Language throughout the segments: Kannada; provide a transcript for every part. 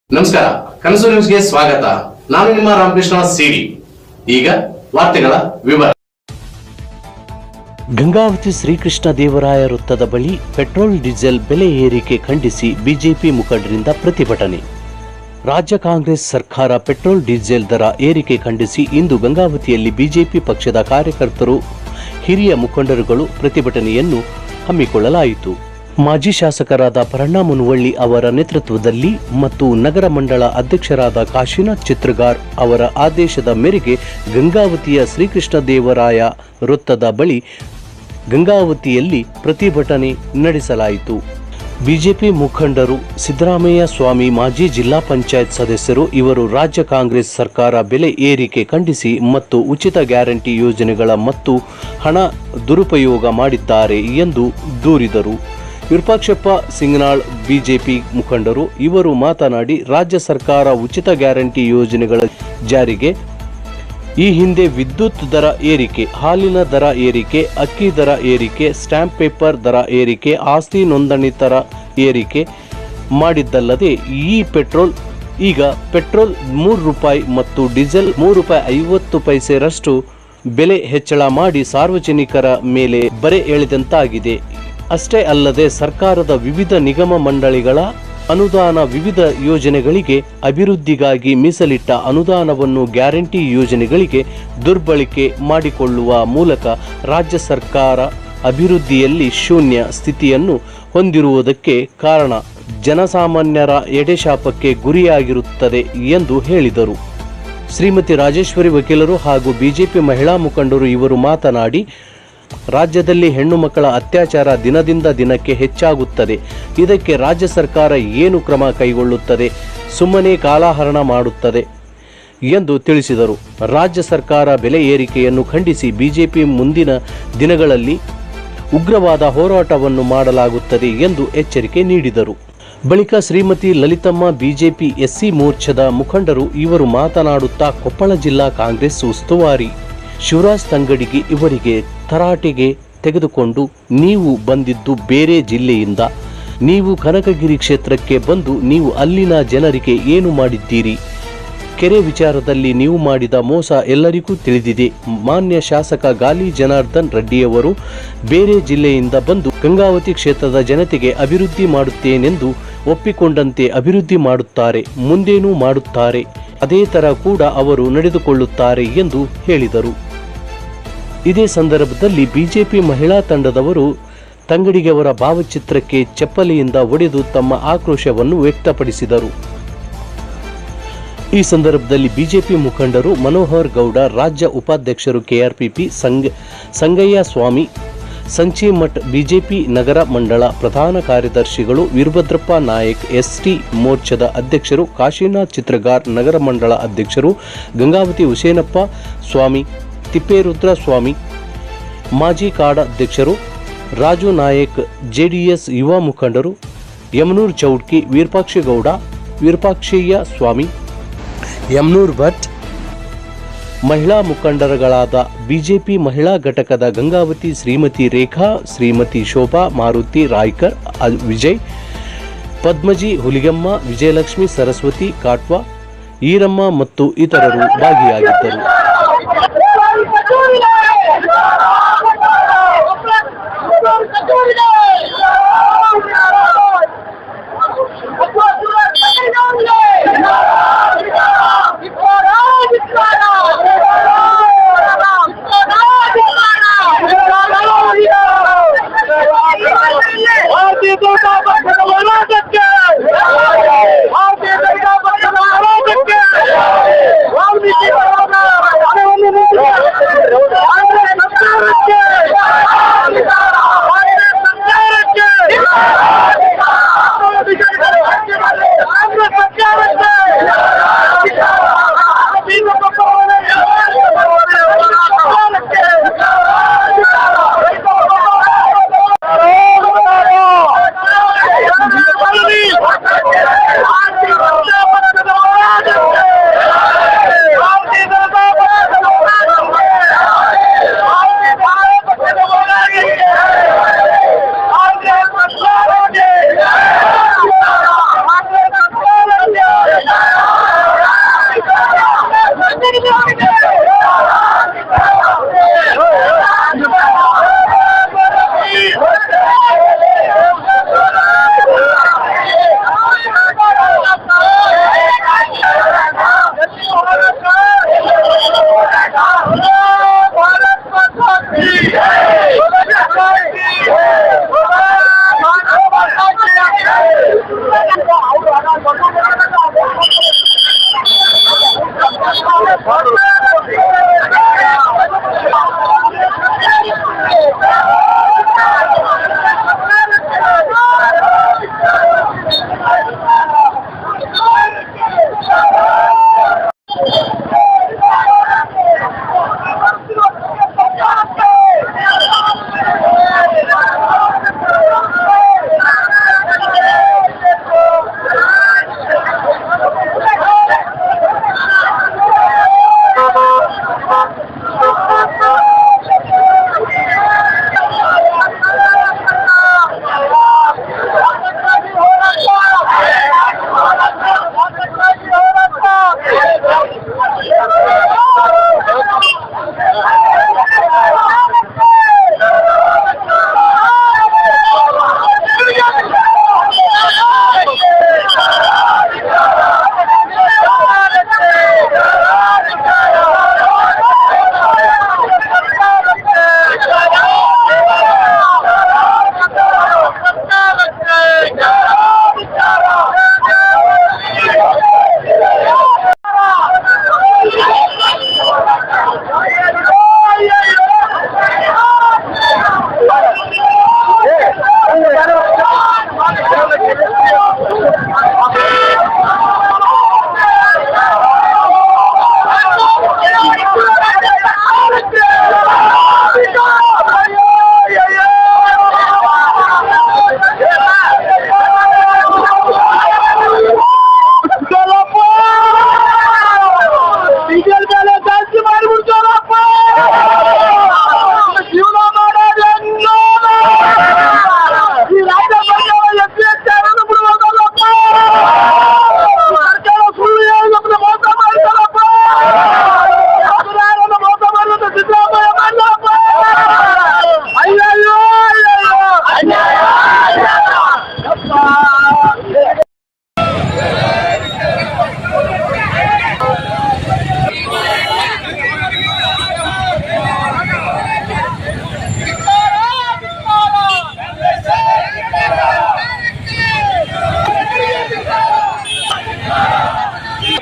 ನಮಸ್ಕಾರ, ಕನಸು ನ್ಯೂಸ್ಗೆ ಸ್ವಾಗತ. ನಾನು ನಿಮ್ಮ ರಾಮಕೃಷ್ಣ ಸಿಡಿ. ಈಗ ವಾರ್ತೆಗಳ ವಿವರ. ಗಂಗಾವತಿ ಶ್ರೀಕೃಷ್ಣ ದೇವರಾಯ ವೃತ್ತದ ಬಳಿ ಪೆಟ್ರೋಲ್ ಡೀಸೆಲ್ ಬೆಲೆ ಏರಿಕೆ ಖಂಡಿಸಿ ಬಿಜೆಪಿ ಮುಖಂಡರಿಂದ ಪ್ರತಿಭಟನೆ. ರಾಜ್ಯ ಕಾಂಗ್ರೆಸ್ ಸರ್ಕಾರ ಪೆಟ್ರೋಲ್ ಡೀಸೆಲ್ ದರ ಏರಿಕೆ ಖಂಡಿಸಿ ಇಂದು ಗಂಗಾವತಿಯಲ್ಲಿ ಬಿಜೆಪಿ ಪಕ್ಷದ ಕಾರ್ಯಕರ್ತರು, ಹಿರಿಯ ಮುಖಂಡರುಗಳು ಪ್ರತಿಭಟನೆಯನ್ನು ಹಮ್ಮಿಕೊಳ್ಳಲಾಯಿತು. ಮಾಜಿ ಶಾಸಕರಾದ ಪರಣ್ಣ ಮುನವಳ್ಳಿ ಅವರ ನೇತೃತ್ವದಲ್ಲಿ ಮತ್ತು ನಗರ ಮಂಡಳ ಅಧ್ಯಕ್ಷರಾದ ಕಾಶಿನಾಥ್ ಚಿತ್ರಗಾರ್ ಅವರ ಆದೇಶದ ಮೇರೆಗೆ ಗಂಗಾವತಿಯ ಶ್ರೀಕೃಷ್ಣ ದೇವರಾಯ ವೃತ್ತದ ಬಳಿ ಗಂಗಾವತಿಯಲ್ಲಿ ಪ್ರತಿಭಟನೆ ನಡೆಸಲಾಯಿತು. ಬಿಜೆಪಿ ಮುಖಂಡರು, ಸಿದ್ದರಾಮಯ್ಯ ಸ್ವಾಮಿ, ಮಾಜಿ ಜಿಲ್ಲಾ ಪಂಚಾಯತ್ ಸದಸ್ಯರು ಇವರು ರಾಜ್ಯ ಕಾಂಗ್ರೆಸ್ ಸರ್ಕಾರ ಬೆಲೆ ಏರಿಕೆ ಖಂಡಿಸಿ ಮತ್ತು ಉಚಿತ ಗ್ಯಾರಂಟಿ ಯೋಜನೆಗಳ ಮತ್ತು ಹಣ ದುರುಪಯೋಗ ಮಾಡಿದ್ದಾರೆ ಎಂದು ದೂರಿದರು. ವಿರೂಪಾಕ್ಷಪ್ಪ ಸಿಂಗನಾಳ್ ಬಿಜೆಪಿ ಮುಖಂಡರು ಇವರು ಮಾತನಾಡಿ, ರಾಜ್ಯ ಸರ್ಕಾರ ಉಚಿತ ಗ್ಯಾರಂಟಿ ಯೋಜನೆಗಳ ಜಾರಿಗೆ ಈ ಹಿಂದೆ ವಿದ್ಯುತ್ ದರ ಏರಿಕೆ, ಹಾಲಿನ ದರ ಏರಿಕೆ, ಅಕ್ಕಿ ದರ ಏರಿಕೆ, ಸ್ಟ್ಯಾಂಪ್ ಪೇಪರ್ ದರ ಏರಿಕೆ, ಆಸ್ತಿ ನೋಂದಣಿ ದರ ಏರಿಕೆ ಮಾಡಿದ್ದಲ್ಲದೆ ಈಗ ಪೆಟ್ರೋಲ್ ₹3 ಮತ್ತು ಡೀಸೆಲ್ ₹3.50 ಬೆಲೆ ಹೆಚ್ಚಳ ಮಾಡಿ ಸಾರ್ವಜನಿಕರ ಮೇಲೆ ಬರೆ ಎಳೆದಂತಾಗಿದೆ. ಅಷ್ಟೇ ಅಲ್ಲದೆ ಸರ್ಕಾರದ ವಿವಿಧ ನಿಗಮ ಮಂಡಳಿಗಳ ಅನುದಾನ ವಿವಿಧ ಯೋಜನೆಗಳಿಗೆ ಅಭಿವೃದ್ಧಿಗಾಗಿ ಮೀಸಲಿಟ್ಟ ಅನುದಾನವನ್ನು ಗ್ಯಾರಂಟಿ ಯೋಜನೆಗಳಿಗೆ ದುರ್ಬಳಕೆ ಮಾಡಿಕೊಳ್ಳುವ ಮೂಲಕ ರಾಜ್ಯ ಸರ್ಕಾರ ಅಭಿವೃದ್ಧಿಯಲ್ಲಿ ಶೂನ್ಯ ಸ್ಥಿತಿಯನ್ನು ಹೊಂದಿರುವುದಕ್ಕೆ ಕಾರಣ ಜನಸಾಮಾನ್ಯರ ಎಡೆಶಾಪಕ್ಕೆ ಗುರಿಯಾಗಿರುತ್ತದೆ ಎಂದು ಹೇಳಿದರು. ಶ್ರೀಮತಿ ರಾಜೇಶ್ವರಿ ವಕೀಲರು ಹಾಗೂ ಬಿಜೆಪಿ ಮಹಿಳಾ ಮುಖಂಡರು ಇವರು ಮಾತನಾಡಿ, ರಾಜ್ಯದಲ್ಲಿ ಹೆಣ್ಣು ಮಕ್ಕಳ ಅತ್ಯಾಚಾರ ದಿನದಿಂದ ದಿನಕ್ಕೆ ಹೆಚ್ಚಾಗುತ್ತದೆ. ಇದಕ್ಕೆ ರಾಜ್ಯ ಸರ್ಕಾರ ಏನು ಕ್ರಮ ಕೈಗೊಳ್ಳುತ್ತದೆ? ಸುಮ್ಮನೆ ಕಾಲಹರಣ ಮಾಡುತ್ತದೆ ಎಂದು ತಿಳಿಸಿದರು. ರಾಜ್ಯ ಸರ್ಕಾರ ಬೆಲೆ ಏರಿಕೆಯನ್ನು ಖಂಡಿಸಿ ಬಿಜೆಪಿ ಮುಂದಿನ ದಿನಗಳಲ್ಲಿ ಉಗ್ರವಾದ ಹೋರಾಟವನ್ನು ಮಾಡಲಾಗುತ್ತದೆ ಎಂದು ಎಚ್ಚರಿಕೆ ನೀಡಿದರು. ಬಳಿಕ ಶ್ರೀಮತಿ ಲಲಿತಮ್ಮ ಬಿಜೆಪಿ ಎಸ್ಸಿ ಮೋರ್ಚಾದ ಮುಖಂಡರು ಇವರು ಮಾತನಾಡುತ್ತಾ, ಕೊಪ್ಪಳ ಜಿಲ್ಲಾ ಕಾಂಗ್ರೆಸ್ ಉಸ್ತುವಾರಿ ಶಿವರಾಜ್ ತಂಗಡಿಗೆ ಇವರಿಗೆ ತರಾಟೆಗೆ ತೆಗೆದುಕೊಂಡು, ನೀವು ಬಂದಿದ್ದು ಬೇರೆ ಜಿಲ್ಲೆಯಿಂದ, ನೀವು ಕನಕಗಿರಿ ಕ್ಷೇತ್ರಕ್ಕೆ ಬಂದು ನೀವು ಅಲ್ಲಿನ ಜನರಿಗೆ ಏನು ಮಾಡಿದ್ದೀರಿ? ಕೆರೆ ವಿಚಾರದಲ್ಲಿ ನೀವು ಮಾಡಿದ ಮೋಸ ಎಲ್ಲರಿಗೂ ತಿಳಿದಿದೆ. ಮಾನ್ಯ ಶಾಸಕ ಗಾಲಿ ಜನಾರ್ದನ್ ರೆಡ್ಡಿಯವರು ಬೇರೆ ಜಿಲ್ಲೆಯಿಂದ ಬಂದು ಗಂಗಾವತಿ ಕ್ಷೇತ್ರದ ಜನತೆಗೆ ಅಭಿವೃದ್ಧಿ ಮಾಡುತ್ತೇನೆಂದು ಒಪ್ಪಿಕೊಂಡಂತೆ ಅಭಿವೃದ್ಧಿ ಮಾಡುತ್ತಾರೆ, ಮುಂದೇನೂ ಮಾಡುತ್ತಾರೆ. ಅದೇ ತರ ಕೂಡ ಅವರು ನಡೆದುಕೊಳ್ಳುತ್ತಾರೆ ಎಂದು ಹೇಳಿದರು. ಇದೇ ಸಂದರ್ಭದಲ್ಲಿ ಬಿಜೆಪಿ ಮಹಿಳಾ ತಂಡದವರು ತಂಗಡಿಗೆ ಅವರ ಭಾವಚಿತ್ರಕ್ಕೆ ಚಪ್ಪಲಿಯಿಂದ ಹೊಡೆದು ತಮ್ಮ ಆಕ್ರೋಶವನ್ನು ವ್ಯಕ್ತಪಡಿಸಿದರು. ಈ ಸಂದರ್ಭದಲ್ಲಿ ಬಿಜೆಪಿ ಮುಖಂಡರು ಮನೋಹರ್ ಗೌಡ, ರಾಜ್ಯ ಉಪಾಧ್ಯಕ್ಷರು ಕೆಆರ್ಪಿಪಿ ಸಂಗಯ್ಯ ಸ್ವಾಮಿ, ಸಂಚಿಮಠ್, ಬಿಜೆಪಿ ನಗರ ಮಂಡಳ ಪ್ರಧಾನ ಕಾರ್ಯದರ್ಶಿಗಳು ವೀರಭದ್ರಪ್ಪ ನಾಯಕ್, ಎಸ್ಟಿ ಮೋರ್ಚಾದ ಅಧ್ಯಕ್ಷರು ಕಾಶಿನಾಥ್ ಚಿತ್ರಗಾರ್, ನಗರ ಮಂಡಳ ಅಧ್ಯಕ್ಷರು ಗಂಗಾವತಿ ಹುಸೇನಪ್ಪ ಸ್ವಾಮಿ, ತಿಪ್ಪೇರುದ್ರ ಸ್ವಾಮಿ, ಮಾಜಿ ಕಾಡಾಧ್ಯಕ್ಷರು ರಾಜು ನಾಯಕ್, ಜೆಡಿಎಸ್ ಯುವ ಮುಖಂಡರು ಯಮನೂರ್ ಚೌಡ್ಕಿ, ವೀರಪಾಕ್ಷೇಗೌಡ, ವೀರಪಾಕ್ಷಯ್ಯ ಸ್ವಾಮಿ, ಯಮನೂರ್ ಭಟ್, ಮಹಿಳಾ ಮುಖಂಡರುಗಳಾದ ಬಿಜೆಪಿ ಮಹಿಳಾ ಘಟಕದ ಗಂಗಾವತಿ ಶ್ರೀಮತಿ ರೇಖಾ, ಶ್ರೀಮತಿ ಶೋಭಾ, ಮಾರುತಿ ರಾಯ್ಕರ್, ವಿಜಯ್, ಪದ್ಮಜಿ, ಹುಲಿಗಮ್ಮ, ವಿಜಯಲಕ್ಷ್ಮಿ, ಸರಸ್ವತಿ ಕಾಟ್ವಾ, ಈರಮ್ಮ ಮತ್ತು ಇತರರು ಭಾಗಿಯಾಗಿದ್ದರು.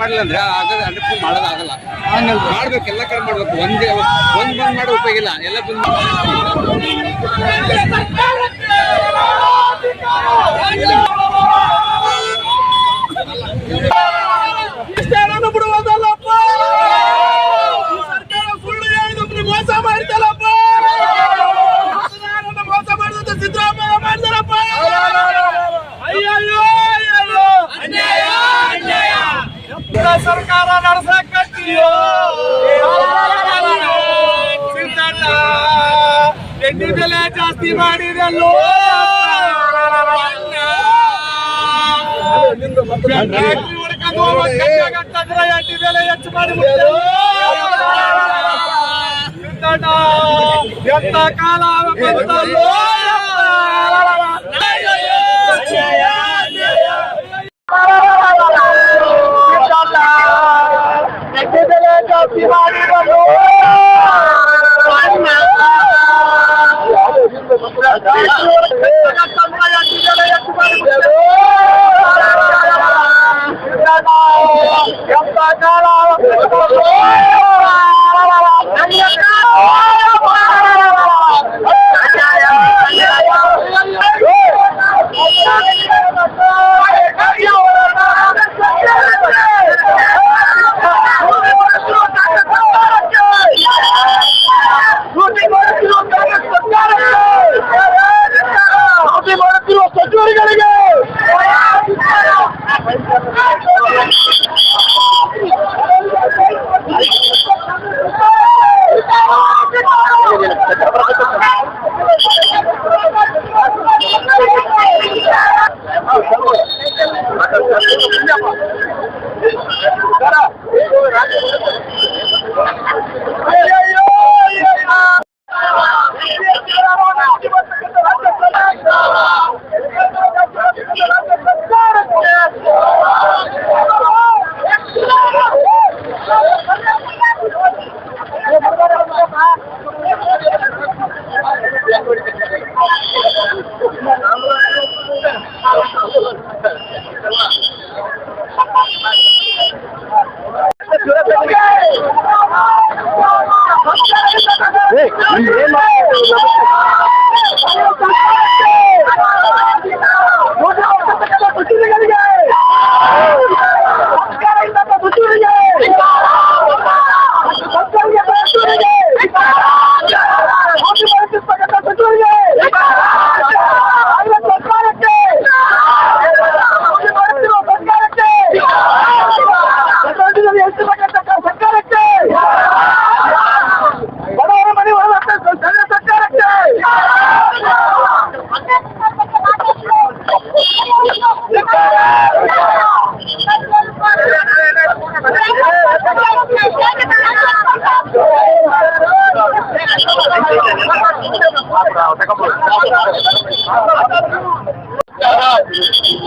ಮಾಡಲಿಲ್ಲ ಅಂದ್ರೆ ಅಂಡರ್ಸ್ಟ್ಯಾಂಡ್ ಮಾಡೋದಾಗಲ್ಲ. ಮಾಡ್ಬೇಕು, ಎಲ್ಲ ಕಡೆ ಮಾಡ್ಬೇಕು. ಒಂದ್ ಬಂದ್ ಮಾಡೋ ಉಪಯೋಗ ಇಲ್ಲ, ಎಲ್ಲ ಬಂದ್ ಬಿಡುವುದಲ್ಲಪ್ಪ. ಸರ್ಕಾರ ಸುಳ್ಳು ಹೇಳಿದ್ರೆ ಮೋಸ ಮಾಡಿದಲ್ಲಪ್ಪ. ಮೋಸ ಮಾಡಿದ ಸಿದ್ದರಾಮಯ್ಯ ಮಾಡಿದಾರಪ್ಪ. ಅಯ್ಯಯ್ಯೋ ಅನ್ಯಾಯ ಅನ್ಯಾಯ. ಸರ್ಕಾರ ನಡೆಸಕತ್ತೀಯೋ ಸಿದ್ದಣ್ಣ, ಎಣ್ಣೆ ಬೆಲೆ ಜಾಸ್ತಿ ಮಾಡಿದಲ್ಲೋ. ಎಣ್ಣೆ ಬೆಲೆ ಹೆಚ್ಚು ಮಾಡಿ ಎಂತ ಕಾಲ ಬಂತಲ್ಲೋ. ಎಣ್ಣೆ ಬೆಲೆ ಜಾಸ್ತಿ ಮಾಡಿದಲ್ಲೋ. ಸಚಿವರುಗಳಿಗೆ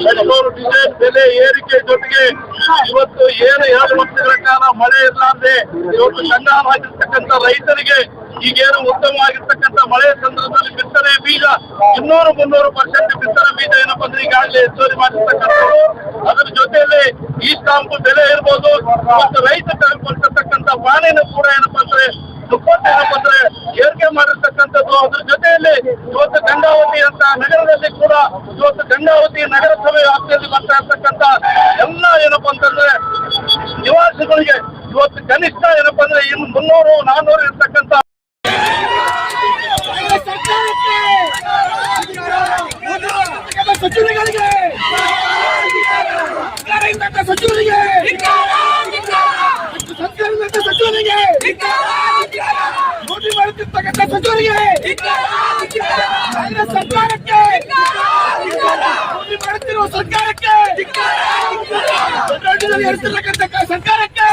ಪೆಟ್ರೋಲ್ ಡೀಸೆಲ್ ಬೆಲೆ ಏರಿಕೆ ಜೊತೆಗೆ ಇವತ್ತು ಏನು 2 ವರ್ಷಗಳ ಕಾಲ ಮಳೆ ಇರಲಾರ್ದೆ ಇವತ್ತು ಕಂಗಾಲ ಆಗಿರ್ತಕ್ಕಂಥ ರೈತರಿಗೆ ಈಗೇನು ಉತ್ತಮವಾಗಿರ್ತಕ್ಕಂಥ ಮಳೆ ಸಂದರ್ಭದಲ್ಲಿ ಬಿತ್ತನೆ ಬೀಜ 200-300% ಬಿತ್ತನೆ ಬೀಜ ಏನಪ್ಪ ಅಂದ್ರೆ ಈಗಾಗಲೇ ಹೆಚ್ಚುವರಿ ಮಾಡಿರ್ತಕ್ಕಂಥದ್ದು. ಅದರ ಜೊತೆಯಲ್ಲಿ ಈ ಸ್ಟಾಂಪ್ ಬೆಲೆ ಇರ್ಬೋದು ಮತ್ತು ರೈತ ಕೊಡ್ತಿರ್ತಕ್ಕಂಥ ಬಾಣಿನೂ ಕೂಡ ಏನಪ್ಪಾ ಅಂದ್ರೆ ಏನಪ್ಪ ಅಂದ್ರೆ ಏರಿಕೆ ಮಾಡಿರ್ತಕ್ಕಂಥದ್ದು. ಅದ್ರ ಜೊತೆಯಲ್ಲಿ ಇವತ್ತು ಗಂಗಾವತಿ ಅಂತ ನಗರದಲ್ಲಿ ಕೂಡ ಇವತ್ತು ಗಂಗಾವತಿ ನಗರಸಭೆ ವ್ಯಾಪ್ತಿಯಲ್ಲಿ ಬರ್ತಾ ಇರ್ತಕ್ಕಂಥ ಎಲ್ಲ ಏನಪ್ಪಾ ಅಂತಂದ್ರೆ ನಿವಾಸಿಗಳಿಗೆ ಇವತ್ತು ಕನಿಷ್ಠ ಏನಪ್ಪಾ ಅಂದ್ರೆ ಇನ್ನು 300-400 ಇರ್ತಕ್ಕಂಥ ಸಚಿವರಿಗೆ ಮೋದಿ ಮಾಡುತ್ತಿರ್ತಕ್ಕಂಥ ಸಚಿವರಿಗೆ ಸರ್ಕಾರಕ್ಕೆ ಮೋದಿ ಮಾಡುತ್ತಿರುವ ಸರ್ಕಾರಕ್ಕೆ ಇರ್ತಿರ್ತಕ್ಕಂಥ ಸರ್ಕಾರಕ್ಕೆ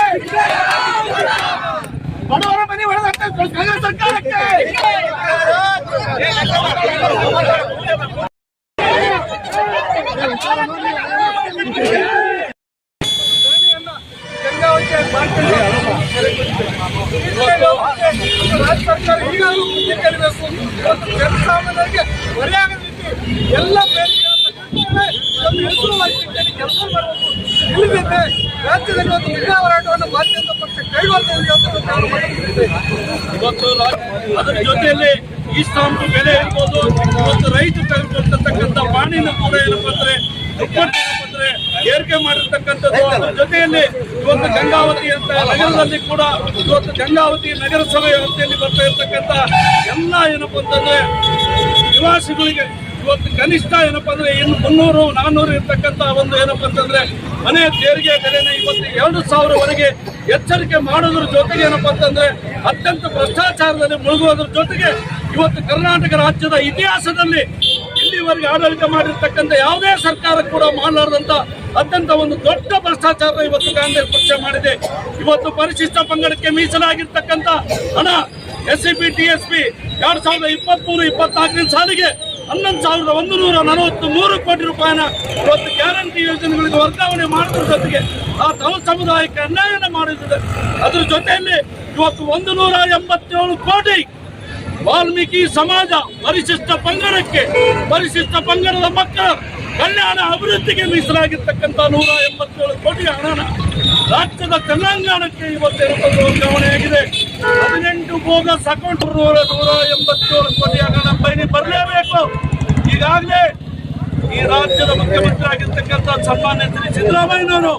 ಬಡವರ ಮನೆ ಹೊಡೆದಂತ ಸರ್ಕಾರಕ್ಕೆ ರಾಜ್ಯ ಸರ್ಕಾರ ಈಗಾಗಲೂ ಮುಂದೆ ಕಲಿಬೇಕು. ಇವತ್ತು ಜನಸಾಮಾನ್ಯರಿಗೆ ಹೊರೆಯಾಗದ ರೀತಿ ಎಲ್ಲ ಬೇಡಿಕೆಗಳನ್ನು ಕೆಲಸ ಮಾಡಬೇಕು. ಇಲ್ಲದಿದ್ದರೆ ರಾಜ್ಯದಲ್ಲಿ ಒಂದು ಮಹಿಳಾ ಹೋರಾಟವನ್ನು ಭಾರತೀಯ ಜನತಾ ಪಕ್ಷ ಕೈಗೊಳ್ಳುತ್ತದೆ ಅಂತ ನಾವು ಮಾಡಿದ್ದೇವೆ. ಇವತ್ತು ಅದರ ಜೊತೆಯಲ್ಲಿ ಈ ಸ್ಟಾಂಪ್ ಬೆಲೆ ಇರ್ಬೋದು, ಇವತ್ತು ರೈತರು ತೆಗೆದುಕೊಳ್ತಕ್ಕಂಥ ಬಾಣಿನ ಕೂಡ ಏನಪ್ಪ ಅಂದ್ರೆ ಏರಿಕೆ ಮಾಡಿರ್ತಕ್ಕಂಥದ್ದು. ಅದರ ಜೊತೆಯಲ್ಲಿ ಇವತ್ತು ಗಂಗಾವತಿ ಅಂತ ನಗರದಲ್ಲಿ ಕೂಡ ಇವತ್ತು ಗಂಗಾವತಿ ನಗರಸಭೆ ವ್ಯಾಪ್ತಿಯಲ್ಲಿ ಬರ್ತಾ ಇರ್ತಕ್ಕಂಥ ಎಲ್ಲ ಏನಪ್ಪ ಅಂತಂದ್ರೆ ನಿವಾಸಿಗಳಿಗೆ ಇವತ್ತು ಕನಿಷ್ಠ ಏನಪ್ಪ ಅಂದ್ರೆ ಇನ್ನು 300-400 ಇರ್ತಕ್ಕಂಥ ಒಂದು ಏನಪ್ಪ ಅಂತಂದ್ರೆ ಮನೆ ತೆರಿಗೆ ಬೆಲೆನ ಇವತ್ತು 2,000ವರೆಗೆ ಎಚ್ಚರಿಕೆ ಮಾಡೋದ್ರ ಜೊತೆಗೆ ಏನಪ್ಪ ಅಂತಂದ್ರೆ ಅತ್ಯಂತ ಭ್ರಷ್ಟಾಚಾರದಲ್ಲಿ ಮುಳುಗುವುದ್ರ ಜೊತೆಗೆ ಇವತ್ತು ಕರ್ನಾಟಕ ರಾಜ್ಯದ ಇತಿಹಾಸದಲ್ಲಿ ಇಲ್ಲಿವರೆಗೆ ಆಡಳಿತ ಮಾಡಿರ್ತಕ್ಕಂಥ ಯಾವುದೇ ಸರ್ಕಾರ ಕೂಡ ಮಾಡಲಾರದಂತ ಅತ್ಯಂತ ಒಂದು ದೊಡ್ಡ ಭ್ರಷ್ಟಾಚಾರ ಇವತ್ತು ಕಾಂಗ್ರೆಸ್ ಪಕ್ಷ ಮಾಡಿದೆ. ಇವತ್ತು ಪರಿಶಿಷ್ಟ ಪಂಗಡಕ್ಕೆ ಮೀಸಲಾಗಿರ್ತಕ್ಕಂಥ ಹಣ SCP TSP 2023-24 ಸಾಲಿಗೆ 11,143 ಕೋಟಿ ರೂಪಾಯಿನ ಇವತ್ತು ಗ್ಯಾರಂಟಿ ಯೋಜನೆಗಳಿಗೆ ವರ್ಗಾವಣೆ ಮಾಡೋದ್ರ ಜೊತೆಗೆ ಆ ತಮ್ಮ ಸಮುದಾಯಕ್ಕೆ ಅನ್ಯಾಯ ಮಾಡಿದ್ದಾರೆ. ಅದ್ರ ಜೊತೆಯಲ್ಲಿ ಇವತ್ತು 187 ಕೋಟಿ ವಾಲ್ಮೀಕಿ ಸಮಾಜ ಪರಿಶಿಷ್ಟ ಪಂಗಡಕ್ಕೆ, ಪರಿಶಿಷ್ಟ ಪಂಗಡದ ಮಕ್ಕಳ ಕಲ್ಯಾಣ ಅಭಿವೃದ್ಧಿಗೆ ಮೀಸಲಾಗಿರ್ತಕ್ಕಂಥ 187 ಕೋಟಿ ಹಣನ ರಾಜ್ಯದ ತೆಲಂಗಾಣಕ್ಕೆ ಇವತ್ತು ವರ್ಗಾವಣೆಯಾಗಿದೆ. 18 ಬೋಗಸ್ ಅಕೌಂಟ್ 187 ಕೋಟಿ ಹಣ ಬರಲೇಬೇಕು. ಈಗಾಗಲೇ ಈ ರಾಜ್ಯದ ಮುಖ್ಯಮಂತ್ರಿ ಆಗಿರ್ತಕ್ಕಂಥ ಸನ್ಮಾನ್ಯ ಶ್ರೀ ಸಿದ್ದರಾಮಯ್ಯನವರು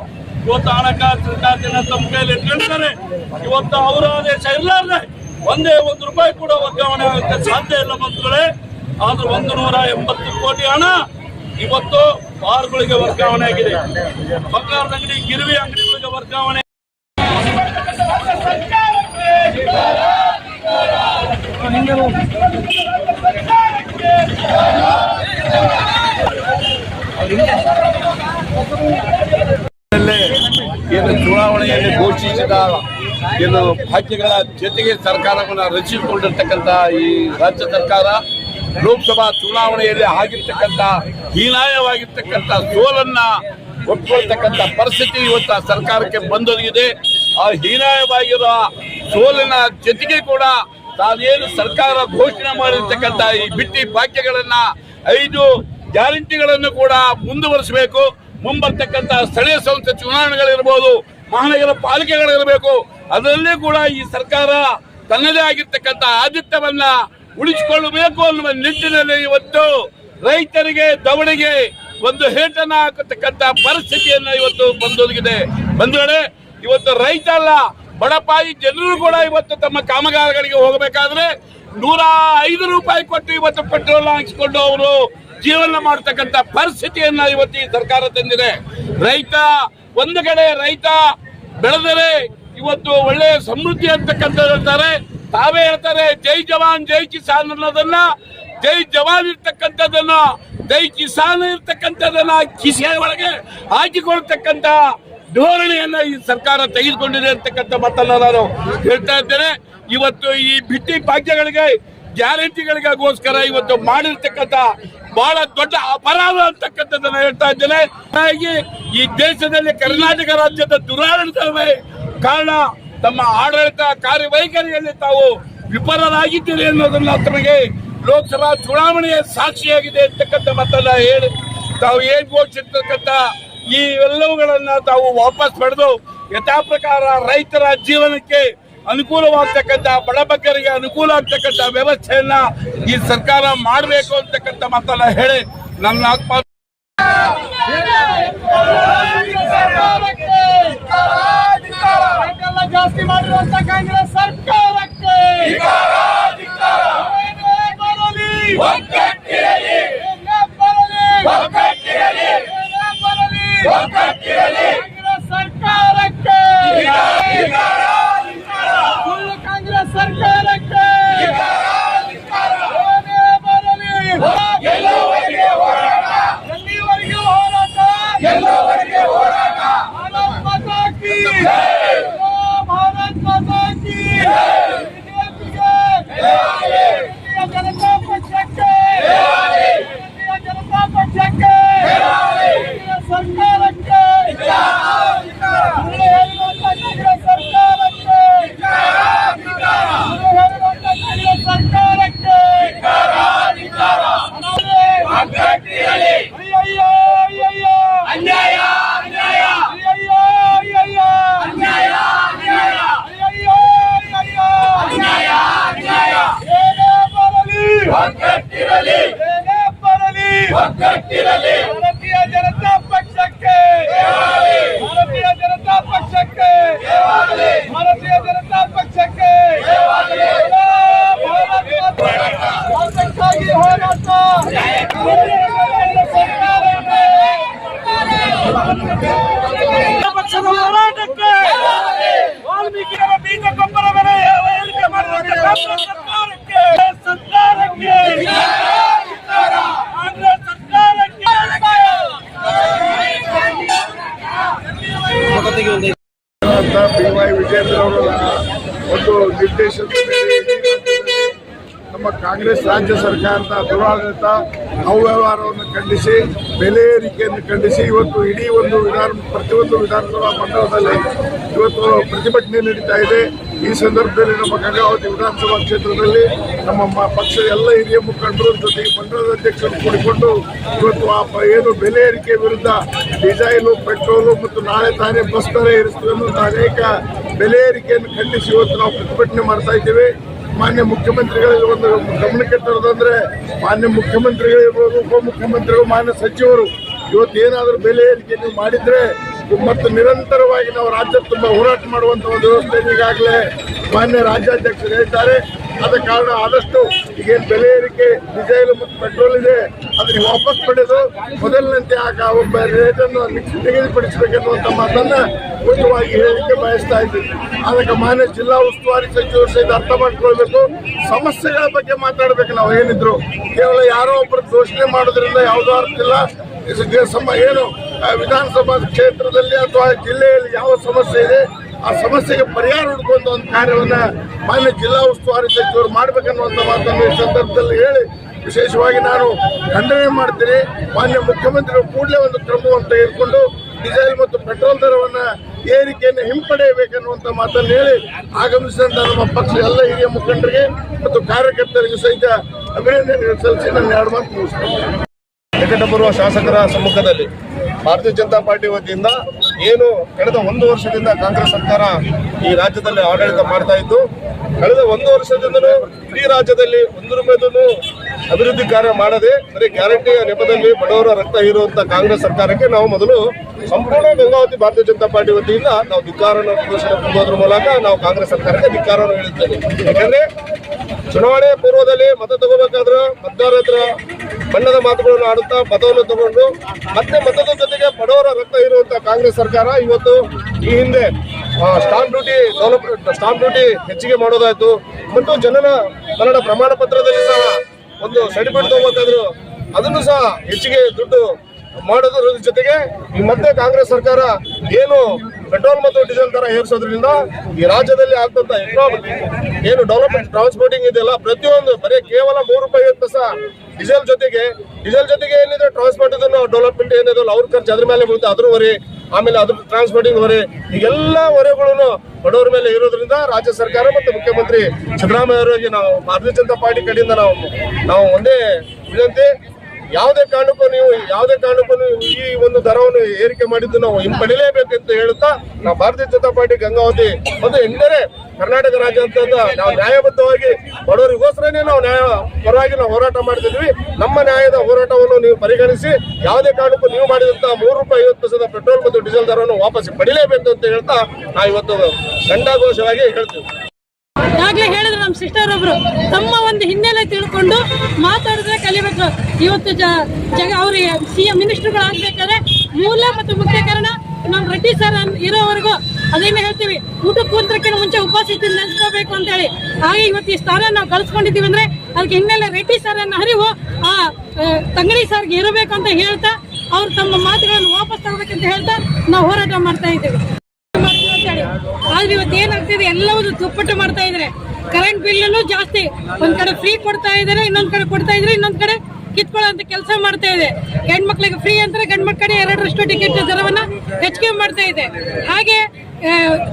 ಇವತ್ತು ಹಣಕಾಸು ಖಾತೆನ ತಮ್ಮ ಕೈಯಲ್ಲಿ ಇಟ್ಕೊಂಡಿದ್ದಾರೆ. ಇವತ್ತು ಅವರ ಆದೇಶ ಇರಲಾರ್ದೆ ಒಂದೇ ₹1 ಕೂಡ ವರ್ಗಾವಣೆ ಆಗಕ್ಕೆ ಸಾಧ್ಯ ಇಲ್ಲ ಬಂಧುಗಳೇ. ಆದ್ರೂ 180 ಕೋಟಿ ಹಣ ಇವತ್ತು ಬಾರ್ಗಳಿಗೆ ವರ್ಗಾವಣೆ ಆಗಿದೆ. ಬಂಗಾರದ ಅಂಗಡಿ, ಗಿರಿವಿ ಅಂಗಡಿಗಳಿಗೆ ವರ್ಗಾವಣೆ. ಏನು ಚುನಾವಣೆಯಲ್ಲಿ ಘೋಷಿಸಿದ ಏನು ಭಾಗ್ಯಗಳ ಜೊತೆಗೆ ಸರ್ಕಾರವನ್ನು ರಚಿಸಿಕೊಂಡಿರ್ತಕ್ಕಂಥ ಈ ರಾಜ್ಯ ಸರ್ಕಾರ ಲೋಕಸಭಾ ಚುನಾವಣೆಯಲ್ಲಿ ಆಗಿರ್ತಕ್ಕಂಥ ಹೀನಾಯವಾಗಿರ್ತಕ್ಕಂಥ ಸೋಲನ್ನ ಒಪ್ಪಿಕೊಳ್ತಕ್ಕಂಥ ಪರಿಸ್ಥಿತಿ ಇವತ್ತು ಆ ಸರ್ಕಾರಕ್ಕೆ ಬಂದೊದಗಿದೆ. ಆ ಹೀನಾಯವಾಗಿರುವ ಸೋಲಿನ ಜೊತೆಗೆ ಕೂಡ ತಾನೇನು ಸರ್ಕಾರ ಘೋಷಣೆ ಮಾಡಿರ್ತಕ್ಕಂಥ ಈ ಬಿಟ್ಟಿ ಭಾಗ್ಯಗಳನ್ನ 5 ಗ್ಯಾರಂಟಿಗಳನ್ನು ಕೂಡ ಮುಂದುವರಿಸಬೇಕು. ಮುಂಬರ್ತಕ್ಕಂಥ ಸ್ಥಳೀಯ ಸಂಸ್ಥೆ ಚುನಾವಣೆಗಳಿರ್ಬೋದು, ಮಹಾನಗರ ಪಾಲಿಕೆಗಳಿರಬೇಕು, ಅದರಲ್ಲಿ ಕೂಡ ಈ ಸರ್ಕಾರ ತನ್ನದೇ ಆಗಿರ್ತಕ್ಕಂಥ ಆದಿತ್ಯವನ್ನ ಉಳಿಸಿಕೊಳ್ಳಬೇಕು ಅನ್ನುವ ನಿಟ್ಟಿನಲ್ಲಿ ಇವತ್ತು ರೈತರಿಗೆ ದವಡೆಗೆ ಒಂದು ಹೇಟನ್ನ ಹಾಕತಕ್ಕಂಥ ಪರಿಸ್ಥಿತಿಯನ್ನ ಇವತ್ತು ಬಂದೊದಗಿದೆ. ಬಂಧುಗಳೇ, ಇವತ್ತು ರೈತ ಅಲ್ಲ, ಬಡಪಾಯಿ ಜನರು ಕೂಡ ಇವತ್ತು ತಮ್ಮ ಕಾಮಗಾರಿಗಳಿಗೆ ಹೋಗಬೇಕಾದ್ರೆ ₹105 ಕೊಟ್ಟು ಇವತ್ತು ಪೆಟ್ರೋಲ್ ಹಾಕಿಸಿಕೊಂಡು ಅವರು ಜೀವನ ಮಾಡತಕ್ಕಂಥ ಪರಿಸ್ಥಿತಿಯನ್ನ ಇವತ್ತು ಈ ಸರ್ಕಾರ ತಂದಿದೆ. ರೈತ ಒಂದು ಕಡೆ ರೈತ ಬೆಳೆದರೆ ಇವತ್ತು ಒಳ್ಳೆಯ ಸಮೃದ್ಧಿ ಅಂತಕ್ಕಂಥ ಹೇಳ್ತಾರೆ, ತಾವೇ ಹೇಳ್ತಾರೆ ಜೈ ಜವಾನ್ ಜೈ ಕಿಸಾನ್ ಅನ್ನೋದನ್ನ, ಜೈ ಜವಾನ್ ಇರ್ತಕ್ಕಂಥದ್ದನ್ನ, ಜೈ ಕಿಸಾನ್ ಇರ್ತಕ್ಕಂಥದ್ದನ್ನ ಕಿಸೆ ಒಳಗೆ ಹಾಕಿಕೊಳ್ತಕ್ಕಂಥ ಧೋರಣೆಯನ್ನ ಈ ಸರ್ಕಾರ ತೆಗೆದುಕೊಂಡಿದೆ ಅಂತಕ್ಕಂಥ ಮಾತನ್ನ ನಾನು ಹೇಳ್ತಾ ಇದ್ದೇನೆ. ಇವತ್ತು ಈ ಬಿಟ್ಟಿ ಭಾಗ್ಯಗಳಿಗೆ, ಗ್ಯಾರಂಟಿಗಳಿಗೋಸ್ಕರ ಇವತ್ತು ಮಾಡಿರ್ತಕ್ಕಂಥ ಬಹಳ ದೊಡ್ಡ ಅಪರಾಧ ಅಂತಕ್ಕಂಥದ್ದನ್ನ ಹೇಳ್ತಾ ಇದ್ದೇನೆ. ಹಾಗಾಗಿ ಈ ದೇಶದಲ್ಲಿ ಕರ್ನಾಟಕ ರಾಜ್ಯದ ದುರಾಡಳಿತವೇ ಕಾರಣ. ತಮ್ಮ ಆಡಳಿತ ಕಾರ್ಯವೈಖರಿಯಲ್ಲಿ ತಾವು ವಿಫಲರಾಗಿದ್ದೀರಿ ಅನ್ನೋದನ್ನ ತಮಗೆ ಲೋಕಸಭಾ ಚುನಾವಣೆಯ ಸಾಕ್ಷಿಯಾಗಿದೆ ಅಂತಕ್ಕಂಥ ಮಾತನ್ನ ಹೇಳಿ ತಾವು ಏನ್ ಘೋಷಿಸಿರ್ತಕ್ಕಂಥ ಈ ಎಲ್ಲವುಗಳನ್ನ ತಾವು ವಾಪಸ್ ಪಡೆದು ಯಥಾ ಪ್ರಕಾರ ರೈತರ ಜೀವನಕ್ಕೆ ಅನುಕೂಲವಾಗ್ತಕ್ಕಂಥ, ಬಡಬಗ್ಗರಿಗೆ ಅನುಕೂಲ ಆಗ್ತಕ್ಕಂಥ ವ್ಯವಸ್ಥೆಯನ್ನ ಈ ಸರ್ಕಾರ ಮಾಡಬೇಕು ಅಂತಕ್ಕಂಥ ಮಾತನ್ನ ಹೇಳಿ ನನ್ನ ಜಾಸ್ತಿ ಮಾಡಿರುವಂತ ಕಾಂಗ್ರೆಸ್ ಸರ್ಕಾರಕ್ಕೆ ಸರ್ಕಾರಕ್ಕೆ ಕಾಂಗ್ರೆಸ್ ಸರ್ಕಾರಕ್ಕೆ ಭಾರತೀಯ ಜನತಾ ಪಕ್ಷಕ್ಕೆ, ಭಾರತೀಯ ಜನತಾ ಪಕ್ಷಕ್ಕೆ, ಭಾರತೀಯ ಜನತಾ ಪಕ್ಷಕ್ಕೆ ಭಾರತಕ್ಕಾಗಿ ಹೋರಾಟ ಪಕ್ಷದ ಹೋರಾಟಕ್ಕೆ ವಾಲ್ಮೀಕಿಯವರ ಬೀಜ ಗೊಬ್ಬರ ಬೆಲೆ ಏರಿಕೆ ಮಾಡುವಂತ ಕಾಂಗ್ರೆಸ್ ಸರ್ಕಾರಕ್ಕೆ, ಕಾಂಗ್ರೆಸ್ ಸರ್ಕಾರಕ್ಕೆ BY ವಿಜೇಂದ್ರ ಅವರ ಒಂದು ನಿರ್ದೇಶನದ ಮೇಲೆ ನಮ್ಮ ಕಾಂಗ್ರೆಸ್ ರಾಜ್ಯ ಸರ್ಕಾರದ ದುರಾಡಳಿತ ಅವ್ಯವಹಾರವನ್ನು ಖಂಡಿಸಿ ಬೆಲೆ ಏರಿಕೆಯನ್ನು ಖಂಡಿಸಿ ಇವತ್ತು ಇಡೀ ಪ್ರತಿಯೊಂದು ವಿಧಾನಸಭಾ ಮಂಡಲದಲ್ಲಿ ಇವತ್ತು ಪ್ರತಿಭಟನೆ ನಡೀತಾ ಇದೆ. ಈ ಸಂದರ್ಭದಲ್ಲಿ ನಮ್ಮ ಗಂಗಾವತಿ ವಿಧಾನಸಭಾ ಕ್ಷೇತ್ರದಲ್ಲಿ ನಮ್ಮ ಪಕ್ಷದ ಎಲ್ಲ ಹಿರಿಯ ಮುಖಂಡರ ಜೊತೆಗೆ ಮಂಡಲದ ಅಧ್ಯಕ್ಷರು ಕೂಡಿಕೊಂಡು ಇವತ್ತು ಏನು ಬೆಲೆ ಏರಿಕೆ ವಿರುದ್ಧ ಡೀಸೆಲ್, ಪೆಟ್ರೋಲು ಮತ್ತು ನಾಳೆ ತಾನೇ ಬಸ್ ದರ ಏರಿಸುವ ಅನೇಕ ಬೆಲೆ ಏರಿಕೆಯನ್ನು ಖಂಡಿಸಿ ಇವತ್ತು ನಾವು ಪ್ರತಿಭಟನೆ ಮಾಡ್ತಾ ಇದ್ದೇವೆ. ಮಾನ್ಯ ಮುಖ್ಯಮಂತ್ರಿಗಳಲ್ಲಿ ಒಂದು ಗಮನಕ್ಕೆ ತರೋದಂದ್ರೆ ಮಾನ್ಯ ಮುಖ್ಯಮಂತ್ರಿಗಳಿರ್ಬೋದು, ಉಪಮುಖ್ಯಮಂತ್ರಿಗಳು, ಮಾನ್ಯ ಸಚಿವರು ಇವತ್ತು ಏನಾದರೂ ಬೆಲೆ ಏರಿಕೆ ನೀವು ಮಾಡಿದ್ರೆ ಮತ್ತು ನಿರಂತರವಾಗಿ ನಾವು ರಾಜ್ಯ ತುಂಬ ಹೋರಾಟ ಮಾಡುವಂತ ಒಂದು ವ್ಯವಸ್ಥೆ ಈಗಾಗಲೇ ಮಾನ್ಯ ರಾಜ್ಯಾಧ್ಯಕ್ಷರು ಹೇಳ್ತಾರೆ. ಆದ ಕಾರಣ ಆದಷ್ಟು ಈಗೇನು ಬೆಲೆ ಏರಿಕೆ ಡೀಸೆಲ್ ಮತ್ತು ಪೆಟ್ರೋಲ್ ಇದೆ ಅದನ್ನು ವಾಪಸ್ ಪಡೆದು ಮೊದಲಿನಂತೆ ಒಬ್ಬ ರೇಟನ್ನು ನಿಗದಿಪಡಿಸಬೇಕೆನ್ನುವಂಥ ಮಾತನ್ನ ಮುಖ್ಯವಾಗಿ ಹೇಳಲಿಕ್ಕೆ ಬಯಸ್ತಾ ಇದ್ದೀನಿ. ಅದಕ್ಕೆ ಮಾನ್ಯ ಜಿಲ್ಲಾ ಉಸ್ತುವಾರಿ ಸಚಿವರು ಸಹಿತ ಅರ್ಥ ಮಾಡ್ಕೊಳ್ಬೇಕು. ಸಮಸ್ಯೆಗಳ ಬಗ್ಗೆ ಮಾತಾಡಬೇಕು. ನಾವು ಏನಿದ್ರು ಕೇವಲ ಯಾರೋ ಒಬ್ಬರು ಘೋಷಣೆ ಮಾಡೋದ್ರಿಂದ ಯಾವುದೋ ಅರ್ಥ ಇಲ್ಲ. ಏನು ವಿಧಾನಸಭಾ ಕ್ಷೇತ್ರದಲ್ಲಿ ಅಥವಾ ಜಿಲ್ಲೆಯಲ್ಲಿ ಯಾವ ಸಮಸ್ಯೆ ಇದೆ ಆ ಸಮಸ್ಯೆಗೆ ಪರಿಹಾರ ಹುಡುಕುವಂತ ಒಂದು ಕಾರ್ಯವನ್ನ ಮಾನ್ಯ ಜಿಲ್ಲಾ ಉಸ್ತುವಾರಿ ಸಚಿವರು ಮಾಡ್ಬೇಕನ್ನುವಂತ ಮಾತನ್ನು ಈ ಸಂದರ್ಭದಲ್ಲಿ ಹೇಳಿ ವಿಶೇಷವಾಗಿ ನಾನು ಖಂಡನೆ ಮಾಡ್ತೀನಿ. ಮಾನ್ಯ ಮುಖ್ಯಮಂತ್ರಿಗಳು ಕೂಡಲೇ ಒಂದು ಕ್ರಮವನ್ನು ತೆಗೆದುಕೊಂಡು ಡೀಸೆಲ್ ಮತ್ತು ಪೆಟ್ರೋಲ್ ದರವನ್ನ ಏರಿಕೆಯನ್ನು ಹಿಂಪಡೆಯಬೇಕನ್ನುವಂತ ಮಾತನ್ನು ಹೇಳಿ ಆಗಮಿಸಿದಂತ ನಮ್ಮ ಪಕ್ಷದ ಎಲ್ಲ ಹಿರಿಯ ಮುಖಂಡರಿಗೆ ಮತ್ತು ಕಾರ್ಯಕರ್ತರಿಗೂ ಸಹಿತ ಅಭಿನಂದನೆಗಳು ಸಲ್ಲಿಸಿ ನನ್ನ 2 ಮಾತು ಮುಗಿಸ್ತೇನೆ. ನಿಕಟ ಬರುವ ಶಾಸಕರ ಸಮ್ಮುಖದಲ್ಲಿ ಭಾರತೀಯ ಜನತಾ ಪಾರ್ಟಿ ವತಿಯಿಂದ ಏನು ಕಳೆದ 1 ವರ್ಷದಿಂದ ಕಾಂಗ್ರೆಸ್ ಸರ್ಕಾರ ಈ ರಾಜ್ಯದಲ್ಲಿ ಆಡಳಿತ ಮಾಡ್ತಾ ಇದ್ದು, ಕಳೆದ 1 ವರ್ಷದಿಂದಲೂ ಇಡೀ ರಾಜ್ಯದಲ್ಲಿ 1 ರೂಪಾಯಿದೂ ಅಭಿವೃದ್ಧಿ ಕಾರ್ಯ ಮಾಡದೆ ಬರೀ ಗ್ಯಾರಂಟಿಯ ನೆಪದಲ್ಲಿ ಬಡವರ ರಕ್ತ ಹೀರುವಂತ ಕಾಂಗ್ರೆಸ್ ಸರ್ಕಾರಕ್ಕೆ ನಾವು ಮೊದಲು ಸಂಪೂರ್ಣ ಗಂಗಾವತಿ ಭಾರತೀಯ ಜನತಾ ಪಾರ್ಟಿ ವತಿಯಿಂದ ನಾವು ಧಿಕ್ಕಾರವನ್ನು ಪ್ರದರ್ಶನ ತುಂಬುವುದರ ಮೂಲಕ ನಾವು ಕಾಂಗ್ರೆಸ್ ಸರ್ಕಾರಕ್ಕೆ ಧಿಕ್ಕಾರವನ್ನು ಹೇಳುತ್ತೇವೆ. ಯಾಕಂದ್ರೆ ಚುನಾವಣೆ ಪೂರ್ವದಲ್ಲಿ ಮತ ತಗೋಬೇಕಾದ್ರೆ ಮತದಾರರ ಹತ್ರ ಬಣ್ಣದ ಮಾತುಗಳನ್ನು ಆಡುತ್ತಾ ಮತವನ್ನು ತಗೊಂಡು ಮತ್ತೆ ಮತದ ಜೊತೆಗೆ ಬಡವರ ರಕ್ತ ಇರುವಂತ ಕಾಂಗ್ರೆಸ್ ಸರ್ಕಾರ ಇವತ್ತು ಈ ಹಿಂದೆ ಸ್ಟಾಂಪ್ ಡ್ಯೂಟಿ ಹೆಚ್ಚಿಗೆ ಮಾಡೋದಾಯ್ತು ಮತ್ತು ಜನನ ಕನ್ನಡ ಪ್ರಮಾಣ ಪತ್ರದಲ್ಲಿ ಸಹ ಒಂದು ಸರ್ಟಿಫಿಕೇಟ್ ತಗೋಬೇಕಾದ್ರು ಅದನ್ನು ಸಹ ಹೆಚ್ಚಿಗೆ ದುಡ್ಡು ಮಾಡೋದ್ರ ಜೊತೆಗೆ ಈ ಮತ್ತೆ ಕಾಂಗ್ರೆಸ್ ಸರ್ಕಾರ ಏನು ಪೆಟ್ರೋಲ್ ಮತ್ತು ಡೀಸೆಲ್ ದರ ಏರಿಸೋದ್ರಿಂದ ಈ ರಾಜ್ಯದಲ್ಲಿ ಆಗ್ತಂತ ಏನು ಡೆವಲಪ್ಮೆಂಟ್ ಟ್ರಾನ್ಸ್ಪೋರ್ಟಿಂಗ್ ಇದೆಯಲ್ಲ ಪ್ರತಿಯೊಂದು ಬರೀ ಕೇವಲ 3 ರೂಪಾಯಿ ಅಂತ ಸಹ ಡೀಸೆಲ್ ಜೊತೆಗೆ ಏನಿದೆ ಟ್ರಾನ್ಸ್ಪೋರ್ಟ್ ಡೆವಲಪ್ಮೆಂಟ್ ಏನಿದೆ ಅವ್ರ ಖರ್ಚು ಅದ್ರ ಮೇಲೆ ಬರುತ್ತೆ, ಅದ್ರ ಹೊರೆ, ಆಮೇಲೆ ಅದ್ರ ಟ್ರಾನ್ಸ್ಪೋರ್ಟಿಂಗ್ ಹೊರೆ, ಈಗೆಲ್ಲ ಹೊರೆಗಳನ್ನು ಬಡವರ ಮೇಲೆ ಇರೋದ್ರಿಂದ ರಾಜ್ಯ ಸರ್ಕಾರ ಮತ್ತು ಮುಖ್ಯಮಂತ್ರಿ ಸಿದ್ದರಾಮಯ್ಯ ಅವರಿಗೆ ನಾವು ಭಾರತೀಯ ಜನತಾ ಪಾರ್ಟಿ ಕಡೆಯಿಂದ ನಾವು ಒಂದೇ ವಿನಂತಿ, ಯಾವುದೇ ಕಾರಣಕ್ಕೂ ನೀವು ಈ ಒಂದು ದರವನ್ನು ಏರಿಕೆ ಮಾಡಿದ್ದು ನಾವು ಹಿಂಪಡಿಲೇಬೇಕಂತ ಹೇಳುತ್ತಾ ನಾವು ಭಾರತೀಯ ಜನತಾ ಪಾರ್ಟಿ ಗಂಗಾವತಿ ಮತ್ತು ಎಂದರೆ ಕರ್ನಾಟಕ ರಾಜ್ಯ ಅಂತ ನಾವು ನ್ಯಾಯಬದ್ಧವಾಗಿ ಬಡವರಿಗೋಸ್ಕರನೇ ನಾವು ಪರವಾಗಿ ನಾವು ಹೋರಾಟ ಮಾಡ್ತಿದ್ವಿ. ನಮ್ಮ ನ್ಯಾಯದ ಹೋರಾಟವನ್ನು ನೀವು ಪರಿಗಣಿಸಿ ಯಾವುದೇ ಕಾರಣಕ್ಕೂ ನೀವು ಮಾಡಿದಂತ 3 ರೂಪಾಯಿ 50 ಪೈಸದ ಪೆಟ್ರೋಲ್ ಮತ್ತು ಡೀಸೆಲ್ ದರವನ್ನು ವಾಪಸ್ ಪಡಿಲೇಬೇಕು ಅಂತ ಹೇಳ್ತಾ ನಾವು ಇವತ್ತು ಘಂಟಾಘೋಷವಾಗಿ ಹೇಳ್ತೀವಿ. ಆಗ್ಲೇ ಹೇಳಿದ್ರು ನಮ್ಮ ಸಿಸ್ಟರ್ ಒಬ್ರು, ತಮ್ಮ ಒಂದು ಹಿನ್ನೆಲೆ ತಿಳ್ಕೊಂಡು ಮಾತಾಡಿದ್ರೆ ಕಲಿಬೇಕು. ಇವತ್ತು ಅವ್ರಿಗೆ CM ಮಿನಿಸ್ಟರ್ಗಳು ಆಗ್ಬೇಕಾದ್ರೆ ಮೂಲ ಮತ್ತು ಮುಖ್ಯ ಕಾರಣ ನಮ್ಮ ರೆಡ್ಡಿ ಸರ್ ಇರೋವರೆಗೂ ಅದೇನೇ ಹೇಳ್ತೀವಿ, ಊಟಕ್ಕೆ ಕೂತ್ರಕ್ಕಿಂತ ಮುಂಚೆ ಉಪವಾಸ ನೆನೆಸ್ಕೋಬೇಕು ಅಂತ ಹೇಳಿ. ಹಾಗೆ ಇವತ್ತು ಈ ಸ್ಥಾನ ನಾವು ಕಳ್ಸ್ಕೊಂಡಿದ್ದೀವಿ ಅಂದ್ರೆ ಅದಕ್ಕೆ ಹಿನ್ನೆಲೆ ರೆಡ್ಡಿ ಸರ್ ಅನ್ನ ಹರಿವು ಆ ತಂಗಡಿ ಸರ್ಗೆ ಇರಬೇಕು ಅಂತ ಹೇಳ್ತಾ ಅವ್ರು ತಮ್ಮ ಮಾತುಗಳನ್ನು ವಾಪಸ್ ತಗೋಬೇಕಂತ ಹೇಳ್ತಾ ನಾವು ಹೋರಾಟ ಮಾಡ್ತಾ ಇದ್ದೀವಿ. ಆದ್ರೆ ಇವತ್ತು ಏನಾಗ್ತಿದೆ, ಎಲ್ಲವೂ ದುಪ್ಪಟ್ಟು ಮಾಡ್ತಾ ಇದ್ರೆ. ಕರೆಂಟ್ ಬಿಲ್ ಜಾಸ್ತಿ, ಒಂದ್ ಕಡೆ ಫ್ರೀ ಕೊಡ್ತಾ ಇದಾರೆ, ಇನ್ನೊಂದ್ ಕಡೆ ಕೊಡ್ತಾ ಇದ್ರೆ, ಇನ್ನೊಂದ್ ಕಡೆ ಕಿತ್ಕೊಳ್ಳೋ ಕೆಲಸ ಮಾಡ್ತಾ ಇದೆ. ಹೆಣ್ಮಕ್ಳಿಗೆ ಫ್ರೀ ಅಂತಾರೆ, ಗಂಡ್ಮಕ್ಳ ಕಡೆ 2ರಷ್ಟು ಟಿಕೆಟ್ ದರವನ್ನ ಹೆಚ್ಚಿಗೆ ಮಾಡ್ತಾ ಇದೆ. ಹಾಗೆ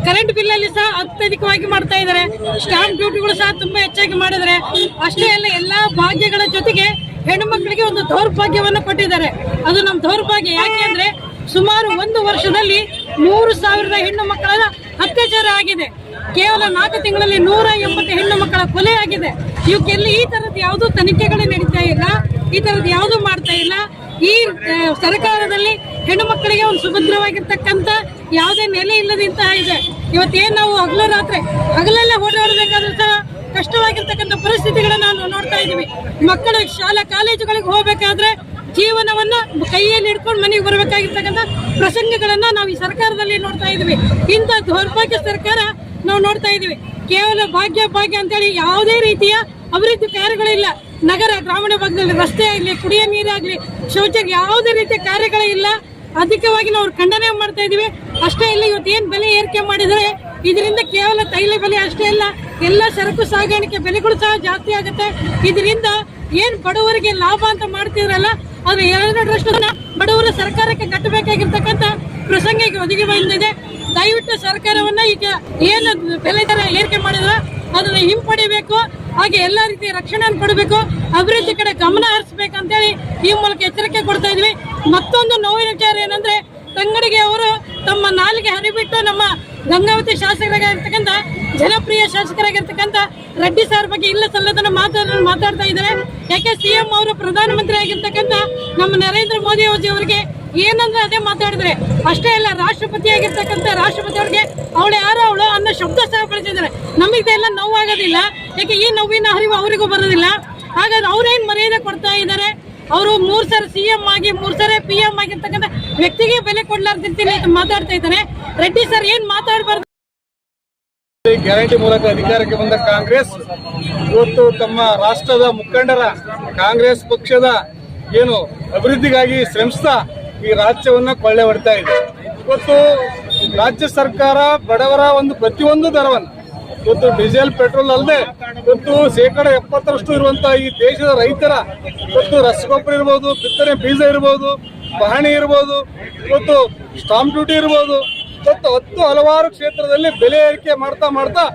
ಕರೆಂಟ್ ಬಿಲ್ ಅಲ್ಲಿ ಸಹ ಅತ್ಯಧಿಕವಾಗಿ ಮಾಡ್ತಾ ಇದ್ದಾರೆ. ಸ್ಟಾಂಪ್ ಡ್ಯೂಟಿಗಳು ಸಹ ತುಂಬಾ ಹೆಚ್ಚಾಗಿ ಮಾಡಿದರೆ. ಅಷ್ಟೇ ಅಲ್ಲ, ಎಲ್ಲಾ ಭಾಗ್ಯಗಳ ಜೊತೆಗೆ ಹೆಣ್ಣು ಮಕ್ಕಳಿಗೆ ಒಂದು ದೌರ್ಭಾಗ್ಯವನ್ನು ಕೊಟ್ಟಿದ್ದಾರೆ. ಅದು ನಮ್ಮ ದೌರ್ಭಾಗ್ಯ. ಯಾಕೆ ಅಂದ್ರೆ ಸುಮಾರು 1 ವರ್ಷದಲ್ಲಿ 100,000 ಹೆಣ್ಣು ಮಕ್ಕಳ ಅತ್ಯಾಚಾರ ಆಗಿದೆ. ಕೇವಲ 4 ತಿಂಗಳಲ್ಲಿ 180 ಹೆಣ್ಣು ಮಕ್ಕಳ ಕೊಲೆ ಆಗಿದೆ. ಇವಕ್ಕೆಲ್ಲ ಈ ತರದ್ ಯಾವುದೂ ತನಿಖೆಗಳು ನಡೀತಾ ಇಲ್ಲ, ಈ ತರದ್ ಯಾವುದೂ ಮಾಡ್ತಾ ಇಲ್ಲ. ಈ ಸರ್ಕಾರದಲ್ಲಿ ಹೆಣ್ಣು ಮಕ್ಕಳಿಗೆ ಒಂದು ಸುಭದ್ರವಾಗಿರ್ತಕ್ಕಂಥ ಯಾವುದೇ ನೆಲೆ ಇಲ್ಲದಂತಹ ಇದೆ. ಇವತ್ತೇನು ನಾವು ಹಗಲಲ್ಲೇ ಓಡಾಡಬೇಕಾದ್ರೂ ಸಹ ಕಷ್ಟವಾಗಿರ್ತಕ್ಕಂಥ ಪರಿಸ್ಥಿತಿಗಳನ್ನ ನಾವು ನೋಡ್ತಾ ಇದ್ದೀವಿ. ಮಕ್ಕಳು ಶಾಲಾ ಕಾಲೇಜುಗಳಿಗೆ ಹೋಗಬೇಕಾದ್ರೆ ಜೀವನವನ್ನ ಕೈಯಲ್ಲಿ ಹಿಡ್ಕೊಂಡು ಮನೆಗೆ ಬರಬೇಕಾಗಿರ್ತಕ್ಕಂಥ ಪ್ರಸಂಗಗಳನ್ನ ನಾವು ಈ ಸರ್ಕಾರದಲ್ಲಿ ನೋಡ್ತಾ ಇದ್ದೀವಿ. ಇಂಥ ದೌರ್ಭಾಗ್ಯ ಸರ್ಕಾರ ನಾವು ನೋಡ್ತಾ ಇದ್ದೀವಿ. ಕೇವಲ ಭಾಗ್ಯ ಅಂತೇಳಿ ಯಾವುದೇ ರೀತಿಯ ಅಭಿವೃದ್ಧಿ ಕಾರ್ಯಗಳಿಲ್ಲ. ನಗರ ಗ್ರಾಮೀಣ ಭಾಗದಲ್ಲಿ ರಸ್ತೆ ಆಗಲಿ, ಕುಡಿಯ ನೀರಾಗಲಿ, ಶೌಚಾಲಯ ಯಾವುದೇ ರೀತಿಯ ಕಾರ್ಯಗಳಿಲ್ಲ. ಅಧಿಕವಾಗಿ ನಾವು ಖಂಡನೆ ಮಾಡ್ತಾ ಇದೀವಿ. ಅಷ್ಟೇ ಇಲ್ಲ, ಇವತ್ತೇನು ಬೆಲೆ ಏರಿಕೆ ಮಾಡಿದರೆ ಇದರಿಂದ ಕೇವಲ ತೈಲ ಬೆಲೆ ಅಷ್ಟೇ ಇಲ್ಲ, ಎಲ್ಲ ಸರಕು ಸಾಗಾಣಿಕೆ ಬೆಲೆಗಳು ಸಹ ಜಾಸ್ತಿ ಆಗುತ್ತೆ. ಇದರಿಂದ ಏನ್ ಬಡವರಿಗೆ ಲಾಭ ಅಂತ ಮಾಡ್ತಿದ್ರಲ್ಲ, ಅದ್ರ 2% ಬಡವರ ಸರ್ಕಾರಕ್ಕೆ ಕಟ್ಟಬೇಕಾಗಿರ್ತಕ್ಕಂಥ ಪ್ರಸಂಗ ಈಗ ಒದಗಿ ಬಂದಿದೆ. ದಯವಿಟ್ಟು ಸರ್ಕಾರವನ್ನ ಈಗ ಏನು ಬೆಲೆ ದರ ಏರಿಕೆ ಮಾಡಿದ್ರ ಅದನ್ನ ಹಿಂಪಡಿಬೇಕು. ಹಾಗೆ ಎಲ್ಲಾ ರೀತಿಯ ರಕ್ಷಣೆಯನ್ನು ಕೊಡಬೇಕು, ಅಭಿವೃದ್ಧಿ ಕಡೆ ಗಮನ ಹರಿಸಬೇಕಂತೇಳಿ ಈ ಮೂಲಕ ಎಚ್ಚರಿಕೆ ಕೊಡ್ತಾ ಇದ್ವಿ. ಮತ್ತೊಂದು ನೋವಿನ ವಿಚಾರ ಏನಂದ್ರೆ, ತಂಗಡಿಗೆ ಅವರು ತಮ್ಮ ನಾಲಿಗೆ ಹರಿಬಿಟ್ಟು ನಮ್ಮ ಗಂಗಾವತಿ ಶಾಸಕರಾಗಿರ್ತಕ್ಕಂಥ ಜನಪ್ರಿಯ ಶಾಸಕರಾಗಿರ್ತಕ್ಕಂಥ ರೆಡ್ಡಿ ಸರ್ ಬಗ್ಗೆ ಇಲ್ಲ ಸಲ್ಲದನ್ನ ಮಾತಾಡ್ತಾ ಇದ್ದಾರೆ. ಯಾಕೆ ಸಿಎಂ ಅವರು ಪ್ರಧಾನಮಂತ್ರಿ ಆಗಿರ್ತಕ್ಕಂಥ ನಮ್ಮ ನರೇಂದ್ರ ಮೋದಿ ಅವರಿಗೆ ಏನಂದ್ರೆ ಅದೇ ಮಾತಾಡಿದ್ರೆ. ಅಷ್ಟೇ ಅಲ್ಲ, ರಾಷ್ಟ್ರಪತಿ ಆಗಿರ್ತಕ್ಕಂಥ ರಾಷ್ಟ್ರಪತಿ ಅವ್ರಿಗೆ ಅವಳು ಅನ್ನೋ ಶಬ್ದ ಸಹ ಬಳಸಿದ್ದಾರೆ. ನಮಗೆಲ್ಲ ನೋವಾಗೋದಿಲ್ಲ, ಯಾಕೆ ಈ ನೋವಿನ ಅರಿವು ಅವರಿಗೂ ಬರೋದಿಲ್ಲ. ಹಾಗಾದ್ರೆ ಅವ್ರೇನ್ ಮರ್ಯಾದೆ ಕೊಡ್ತಾ ಇದ್ದಾರೆ? ಅವರು 3 ಸರಿ ಸಿಎಂ ಆಗಿ 3 ಸರಿ PM ಆಗಿರ್ತಕ್ಕಂಥ ವ್ಯಕ್ತಿಗೆ ಬೆಲೆ ಕೊಡ್ಲಾರ್ದಂತೀನಿ ಮಾತಾಡ್ತಾ ಇದ್ದಾರೆ. ರೆಡ್ಡಿ ಸರ್ ಏನ್ ಮಾತಾಡಬಾರ್ದು. ಗ್ಯಾರಂಟಿ ಮೂಲಕ ಅಧಿಕಾರಕ್ಕೆ ಬಂದ ಕಾಂಗ್ರೆಸ್ ಇವತ್ತು ತಮ್ಮ ರಾಷ್ಟ್ರದ ಮುಖಂಡರ ಕಾಂಗ್ರೆಸ್ ಪಕ್ಷದ ಏನು ಅಭಿವೃದ್ಧಿಗಾಗಿ ಶ್ರಮಿಸ್ತಾ ಈ ರಾಜ್ಯವನ್ನ ಕೊಳ್ಳೆ ಹೊಡ್ತಾ ಇದೆ. ಇವತ್ತು ರಾಜ್ಯ ಸರ್ಕಾರ ಬಡವರ ಪ್ರತಿಯೊಂದು ದರವನ್ನು ಇವತ್ತು ಡೀಸೆಲ್ ಪೆಟ್ರೋಲ್ ಅಲ್ಲದೆ ಇವತ್ತು 70% ಇರುವಂತಹ ಈ ದೇಶದ ರೈತರ ಇವತ್ತು ರಸಗೊಬ್ಬರ ಇರ್ಬೋದು, ಬಿತ್ತನೆ ಬೀಜ ಇರ್ಬೋದು, ಪಹಣಿ ಇರ್ಬೋದು, ಇವತ್ತು ಸ್ಟಾಂಪ್ ಡ್ಯೂಟಿ ಇರ್ಬೋದು, ಇವತ್ತು ಹಲವಾರು ಕ್ಷೇತ್ರದಲ್ಲಿ ಬೆಲೆ ಏರಿಕೆ ಮಾಡ್ತಾ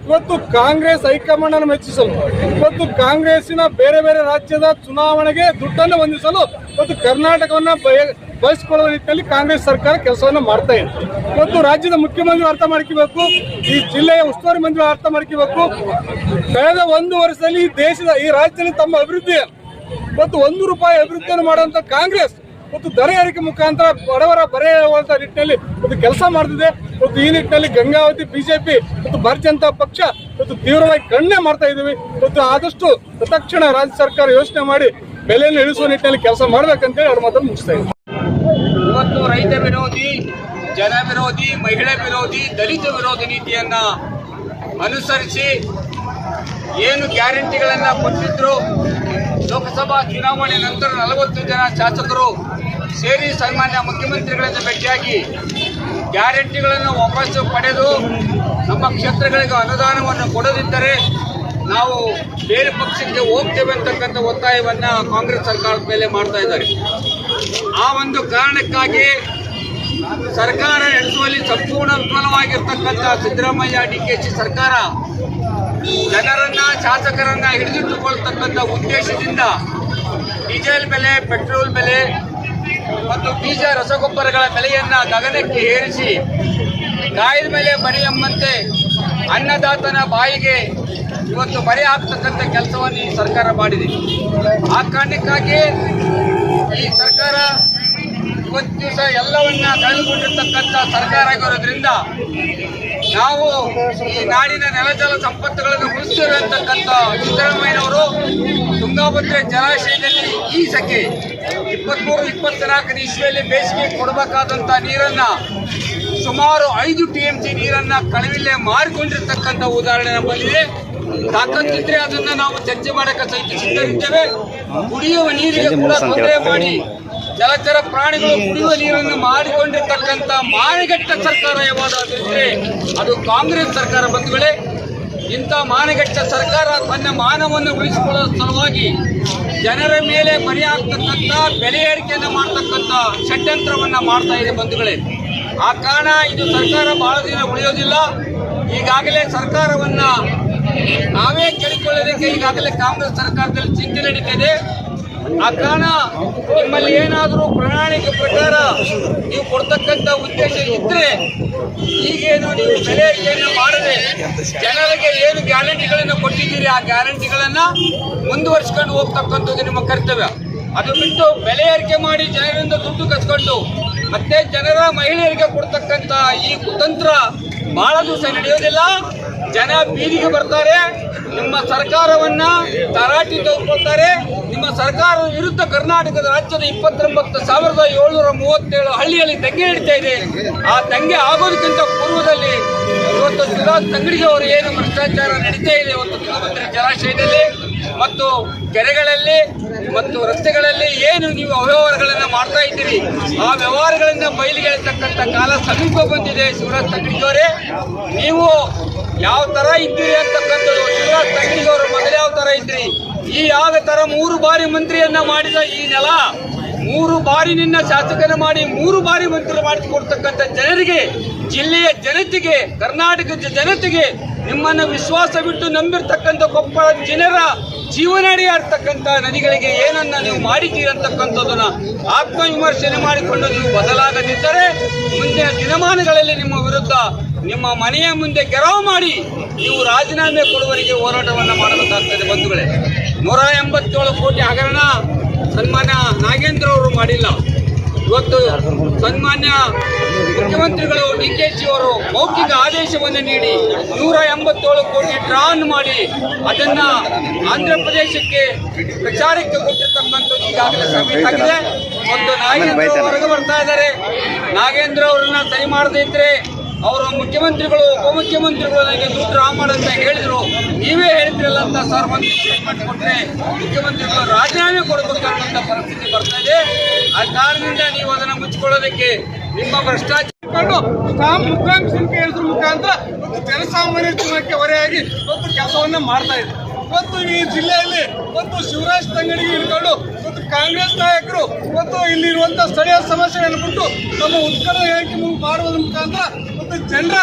ಇವತ್ತು ಕಾಂಗ್ರೆಸ್ ಹೈಕಮಾಂಡ್ ಅನ್ನು ಮೆಚ್ಚಿಸಲು, ಇವತ್ತು ಕಾಂಗ್ರೆಸ್ಸಿನ ಬೇರೆ ಬೇರೆ ರಾಜ್ಯದ ಚುನಾವಣೆಗೆ ದುಡ್ಡನ್ನು ಹೊಂದಿಸಲು ಇವತ್ತು ಕರ್ನಾಟಕವನ್ನ ಬಯಸಿಕೊಳ್ಳುವ ನಿಟ್ಟಿನಲ್ಲಿ ಕಾಂಗ್ರೆಸ್ ಸರ್ಕಾರ ಕೆಲಸವನ್ನ ಮಾಡ್ತಾ ಇದೆ. ಇವತ್ತು ರಾಜ್ಯದ ಮುಖ್ಯಮಂತ್ರಿ ಅರ್ಥ ಮಾಡ್ಕೋಬೇಕು, ಈ ಜಿಲ್ಲೆಯ ಉಸ್ತುವಾರಿ ಮಂತ್ರಿ ಅರ್ಥ ಮಾಡ್ಕೋಬೇಕು. ಕಳೆದ 1 ವರ್ಷದಲ್ಲಿ ಈ ರಾಜ್ಯದಲ್ಲಿ ತಮ್ಮ ಅಭಿವೃದ್ಧಿ ಇವತ್ತು 1 ರೂಪಾಯಿ ಅಭಿವೃದ್ಧಿಯನ್ನು ಮಾಡುವಂತ ಕಾಂಗ್ರೆಸ್ ಇವತ್ತು ದರ ಏರಿಕೆ ಮುಖಾಂತರ ಬಡವರ ಬರೆ ಹೇಳುವಂತ ನಿಟ್ಟಿನಲ್ಲಿ ಇವತ್ತು ಕೆಲಸ ಮಾಡ್ತಿದೆ. ಇವತ್ತು ಈ ನಿಟ್ಟಿನಲ್ಲಿ ಗಂಗಾವತಿ ಬಿಜೆಪಿ ಮತ್ತು ಭಾರತೀಯ ಜನತಾ ಪಕ್ಷ ಇವತ್ತು ತೀವ್ರವಾಗಿ ಖಂಡನೆ ಮಾಡ್ತಾ ಇದ್ದೀವಿ. ಇವತ್ತು ಆದಷ್ಟು ತತ್ಕ್ಷಣ ರಾಜ್ಯ ಸರ್ಕಾರ ಯೋಚನೆ ಮಾಡಿ ಬೆಲೆಯನ್ನು ಇಳಿಸುವ ನಿಟ್ಟಿನಲ್ಲಿ ಕೆಲಸ ಮಾಡ್ಬೇಕಂತೇಳಿ ಅವ್ರ ಮಾತನ್ನು ಮುಗಿಸ್ತಾ ಇದ್ದೀವಿ. ಇವತ್ತು ರೈತ ವಿರೋಧಿ, ಜನ ವಿರೋಧಿ, ಮಹಿಳೆ ವಿರೋಧಿ, ದಲಿತ ವಿರೋಧಿ ನೀತಿಯನ್ನ ಅನುಸರಿಸಿ ಏನು ಗ್ಯಾರಂಟಿಗಳನ್ನ ಕೊಟ್ಟಿದ್ರು, ಲೋಕಸಭಾ ಚುನಾವಣೆ ನಂತರ 40 ಜನ ಶಾಸಕರು ಸೇರಿ ಸನ್ಮಾನ್ಯ ಮುಖ್ಯಮಂತ್ರಿಗಳನ್ನು ಭೇಟಿಯಾಗಿ ಗ್ಯಾರಂಟಿಗಳನ್ನು ವಾಪಸ್ಸು ಪಡೆದು ನಮ್ಮ ಕ್ಷೇತ್ರಗಳಿಗೆ ಅನುದಾನವನ್ನು ಕೊಡದಿದ್ದರೆ ನಾವು ಬೇರೆ ಪಕ್ಷಕ್ಕೆ ಹೋಗ್ತೇವೆ ಅಂತಕ್ಕಂಥ ಒತ್ತಾಯವನ್ನ ಕಾಂಗ್ರೆಸ್ ಸರ್ಕಾರದ ಮೇಲೆ ಮಾಡ್ತಾ ಇದ್ದಾರೆ. ಆ ಒಂದು ಕಾರಣಕ್ಕಾಗಿ ಸರ್ಕಾರ ನಡೆಸುವಲ್ಲಿ ಸಂಪೂರ್ಣ ವಿಫಲವಾಗಿರ್ತಕ್ಕಂಥ ಸಿದ್ದರಾಮಯ್ಯ DKC ಸರ್ಕಾರ ಜನರನ್ನ, ಶಾಸಕರನ್ನ ಹಿಡಿದಿಟ್ಟುಕೊಳ್ತಕ್ಕಂಥ ಉದ್ದೇಶದಿಂದ ಡೀಸೆಲ್ ಬೆಲೆ, ಪೆಟ್ರೋಲ್ ಬೆಲೆ ಮತ್ತು ಬೀಜ ರಸಗೊಬ್ಬರಗಳ ಬೆಲೆಯನ್ನ ಗಗನಕ್ಕೆ ಏರಿಸಿ ಗಾಯದ ಮೇಲೆ ಬರೆ ಎಂಬಂತೆ ಅನ್ನದಾತನ ಬಾಯಿಗೆ ಇವತ್ತು ಬರೆ ಹಾಕ್ತಕ್ಕಂಥ ಕೆಲಸವನ್ನು ಈ ಸರ್ಕಾರ ಮಾಡಿದೆ. ಆ ಕಾರಣಕ್ಕಾಗಿ ಈ ಸರ್ಕಾರ ಇವತ್ತು ದಿವಸ ಎಲ್ಲವನ್ನ ಕಳೆದುಕೊಂಡಿರ್ತಕ್ಕಂಥ ಸರ್ಕಾರ ಆಗಿರೋದ್ರಿಂದ ನಾವು ಈ ನಾಡಿನ ನೆಲಜಲ ಸಂಪತ್ತುಗಳನ್ನು ಉಳಿಸ್ತೇವೆ ಅಂತಕ್ಕಂಥ ಸಿದ್ದರಾಮಯ್ಯನವರು ತುಂಗಾಭದ್ರಾ ಜಲಾಶಯದಲ್ಲಿ ಈ ಸಖೆ 23-24 ಇಸ್ವಿಯಲ್ಲಿ ಬೇಸಿಗೆ ಕೊಡಬೇಕಾದಂಥ ನೀರನ್ನ ಸುಮಾರು 5 TMC ನೀರನ್ನ ಕಳವಿಲೆ ಮಾರಿಕೊಂಡಿರ್ತಕ್ಕಂಥ ಉದಾಹರಣೆ ನಮ್ಮಲ್ಲಿದೆ. ತಾಕತ್ತಿದ್ರೆ ಅದನ್ನ ನಾವು ಚರ್ಚೆ ಮಾಡಕ್ಕೆ ಸಹಿತ ಸಿದ್ಧರಿದ್ದೇವೆ. ಕುಡಿಯುವ ನೀರಿಗೆ ಕೂಡ ತೊಂದರೆ ಮಾಡಿ ಜಲಚರ ಪ್ರಾಣಿಗಳು ಕುಡಿಯುವ ನೀರನ್ನು ಮಾಡಿಕೊಂಡಿರ್ತಕ್ಕಂಥ ಮಾನಗೆಟ್ಟ ಸರ್ಕಾರ ಯಾವಾದಾದ್ರೆ ಅದು ಕಾಂಗ್ರೆಸ್ ಸರ್ಕಾರ. ಬಂಧುಗಳೇ, ಇಂಥ ಮಾನಗೆಟ್ಟ ಸರ್ಕಾರ ತನ್ನ ಮಾನವನ್ನು ಉಳಿಸಿಕೊಳ್ಳುವ ಸಲುವಾಗಿ ಜನರ ಮೇಲೆ ಬರೆ ಹಾಕ್ತಕ್ಕಂಥ ಬೆಲೆ ಏರಿಕೆಯನ್ನು ಮಾಡ್ತಕ್ಕಂಥ ಷಡ್ಯಂತ್ರವನ್ನ ಮಾಡ್ತಾ ಇದೆ ಬಂಧುಗಳೇ. ಆ ಕಾರಣ ಇದು ಸರ್ಕಾರ ಬಹಳ ದಿನ ಉಳಿಯೋದಿಲ್ಲ. ಈಗಾಗಲೇ ಸರ್ಕಾರವನ್ನ ನಾವೇ ಕೆಡಿಕೊಳ್ಳೋದಕ್ಕೆ ಈಗಾಗಲೇ ಕಾಂಗ್ರೆಸ್ ಸರ್ಕಾರದಲ್ಲಿ ಚಿಂತೆ ನಡೀತಿದೆ. ಆ ಕಾರಣ ನಿಮ್ಮಲ್ಲಿ ಏನಾದರೂ ಪ್ರಣಾಳಿಕೆ ಪ್ರಕಾರ ನೀವು ಕೊಡ್ತಕ್ಕಂಥ ಉದ್ದೇಶ ಇದ್ರೆ ಈಗೇನು ನೀವು ಬೆಲೆ ಏನು ಮಾಡದೆ ಜನರಿಗೆ ಏನು ಗ್ಯಾರಂಟಿಗಳನ್ನು ಕೊಟ್ಟಿದ್ದೀರಿ ಆ ಗ್ಯಾರಂಟಿಗಳನ್ನ ಮುಂದುವರಿಸಿಕೊಂಡು ಹೋಗ್ತಕ್ಕಂಥದ್ದು ನಿಮ್ಮ ಕರ್ತವ್ಯ. ಅದು ಬಿಟ್ಟು ಬೆಲೆ ಏರಿಕೆ ಮಾಡಿ ಜನರಿಂದ ದುಡ್ಡು ಕಸ್ಕೊಂಡು ಮತ್ತೆ ಜನರ ಮಹಿಳೆಯರಿಗೆ ಕೊಡ್ತಕ್ಕಂಥ ಈ ಕುತಂತ್ರ ಬಹಳ ದಿವಸ ನಡೆಯೋದಿಲ್ಲ. ಜನ ಬೀದಿಗೆ ಬರ್ತಾರೆ, ನಿಮ್ಮ ಸರ್ಕಾರವನ್ನ ತರಾಟಿ ತೆಗೆದುಕೊಳ್ತಾರೆ. ನಿಮ್ಮ ಸರ್ಕಾರದ ವಿರುದ್ಧ ಕರ್ನಾಟಕದ ರಾಜ್ಯದ 29,737 ಹಳ್ಳಿಯಲ್ಲಿ ದಂಗೆ ನಡೀತಾ ಇದೆ. ಆ ದಂಗೆ ಆಗೋದಕ್ಕಿಂತ ಪೂರ್ವದಲ್ಲಿ ಇವತ್ತು ಶಿವರಾಜ್ ತಂಗಡಿಗೆ ಅವರು ಏನು ಭ್ರಷ್ಟಾಚಾರ ನಡೀತಾ ಇದೆ ಇವತ್ತು ತುಂಗಭದ್ರಾ ಜಲಾಶಯದಲ್ಲಿ ಮತ್ತು ಕೆರೆಗಳಲ್ಲಿ ಮತ್ತು ರಸ್ತೆಗಳಲ್ಲಿ ಏನು ನೀವು ಅವ್ಯವಹಾರಗಳನ್ನು ಮಾಡ್ತಾ ಇದ್ದೀರಿ, ಆ ವ್ಯವಹಾರಗಳನ್ನ ಬಯಲಿಗೆ ಎಳತಕ್ಕಂಥ ಕಾಲ ಸಮೀಪ ಬಂದಿದೆ. ಶಿವರಾಜ್ ತಂಗಡಿಗೆ ಅವರೇ, ನೀವು ಯಾವ ತರ ಇದ್ದೀರಿ ಅಂತಕ್ಕಂಥದ್ದು, ಶಿವರಾಜ್ ತಂಗಡಿಗೆ ಅವರು ಮೊದಲು ಯಾವ ತರ ಇದ್ರಿ, ಈ ಯಾವ ತರ 3 ಬಾರಿ ಮಂತ್ರಿಯನ್ನ ಮಾಡಿದ ಈ ನೆಲ, 3 ಬಾರಿ ನಿನ್ನ ಶಾಸಕನ ಮಾಡಿ 3 ಬಾರಿ ಮಂತ್ರಿ ಮಾಡಿಸಿಕೊಡ್ತಕ್ಕಂಥ ಜನರಿಗೆ, ಜಿಲ್ಲೆಯ ಜನತೆಗೆ, ಕರ್ನಾಟಕದ ಜನತೆಗೆ ನಿಮ್ಮನ್ನು ವಿಶ್ವಾಸ ಬಿಟ್ಟು ನಂಬಿರ್ತಕ್ಕಂಥ ಕೊಪ್ಪಳ ಜನರ ಜೀವನಾಡಿ ಆಗ್ತಕ್ಕಂಥ ನದಿಗಳಿಗೆ ಏನನ್ನ ನೀವು ಮಾಡಿದ್ದೀರಿ ಅಂತಕ್ಕಂಥದ್ದನ್ನ ಆತ್ಮವಿಮರ್ಶನೆ ಮಾಡಿಕೊಂಡು ನೀವು ಬದಲಾಗದಿದ್ದರೆ ಮುಂದಿನ ದಿನಮಾನಗಳಲ್ಲಿ ನಿಮ್ಮ ವಿರುದ್ಧ ನಿಮ್ಮ ಮನೆಯ ಮುಂದೆ ಗೆರವು ಮಾಡಿ ನೀವು ರಾಜೀನಾಮೆ ಕೊಡುವವರಿಗೆ ಹೋರಾಟವನ್ನು ಮಾಡಬೇಕಾಗ್ತದೆ. ಬಂಧುಗಳೇ, 187 ಕೋಟಿ ಹಗರಣ ಸನ್ಮಾನ್ಯ ನಾಗೇಂದ್ರ ಅವರು ಮಾಡಿಲ್ಲ. ಇವತ್ತು ಸನ್ಮಾನ್ಯ ಮುಖ್ಯಮಂತ್ರಿಗಳು DKಶಿ ಅವರು ಮೌಖಿಕ ಆದೇಶವನ್ನು ನೀಡಿ 187 ಕೋಟಿ ಡ್ರಾನ್ ಮಾಡಿ ಅದನ್ನ ಆಂಧ್ರ ಪ್ರದೇಶಕ್ಕೆ ಪ್ರಚಾರಕ್ಕೆ ಕೊಟ್ಟಿರ್ತಕ್ಕಂಥದ್ದು ಈಗಾಗಲೇ ಸಾಬೀತಾಗಿದೆ. ಮತ್ತು ನಾಗೇಂದ್ರ ಹೊರಗೆ ಬರ್ತಾ ಇದ್ದಾರೆ. ನಾಗೇಂದ್ರ ಅವರನ್ನ ಸರಿ ಮಾಡದೇ ಇದ್ರೆ ಅವರು ಮುಖ್ಯಮಂತ್ರಿಗಳು ಉಪಮುಖ್ಯಮಂತ್ರಿಗಳು ನನಗೆ ದುಡ್ಡು ಡ್ರಾ ಮಾಡಂತ ಹೇಳಿದ್ರು, ನೀವೇ ಹೇಳಿದ್ರಲ್ಲ ಅಂತ ಸರ್ ಒಂದು ಸ್ಟೇಟ್ಮೆಂಟ್ ಕೊಟ್ಟರೆ ಮುಖ್ಯಮಂತ್ರಿಗಳು ರಾಜೀನಾಮೆ ಕೊಡಬೇಕಂತ ಪರಿಸ್ಥಿತಿ ಬರ್ತಾ ಇದೆ. ಆ ಕಾರಣದಿಂದ ನೀವು ಅದನ್ನು ಮುಚ್ಚಿಕೊಳ್ಳೋದಕ್ಕೆ ನಿಮ್ಮ ಭ್ರಷ್ಟಾಚಾರ ಮುಖಾಂತರ ಹೇಳಿದ್ರ ಮುಖಾಂತರ ಜನಸಾಮಾನ್ಯ ಜೀವನಕ್ಕೆ ಹೊರೆಯಾಗಿ ಇವತ್ತು ಕೆಲಸವನ್ನ ಮಾಡ್ತಾ ಇದೆ. ಇವತ್ತು ಈ ಜಿಲ್ಲೆಯಲ್ಲಿ ಇವತ್ತು ಶಿವರಾಜ್ ತಂಗಡಿಗೆ ಹಿಡ್ಕೊಂಡು ಇವತ್ತು ಕಾಂಗ್ರೆಸ್ ನಾಯಕರು ಇವತ್ತು ಇಲ್ಲಿರುವಂತಹ ಸ್ಥಳೀಯ ಸಮಸ್ಯೆಗಳನ್ನು ಬಿಟ್ಟು ತಮ್ಮ ಉತ್ಕರ್ಷ ಹೇಳಿಕೆ ಮಾಡುವುದರ ಮುಖಾಂತರ ಇವತ್ತು ಜನರ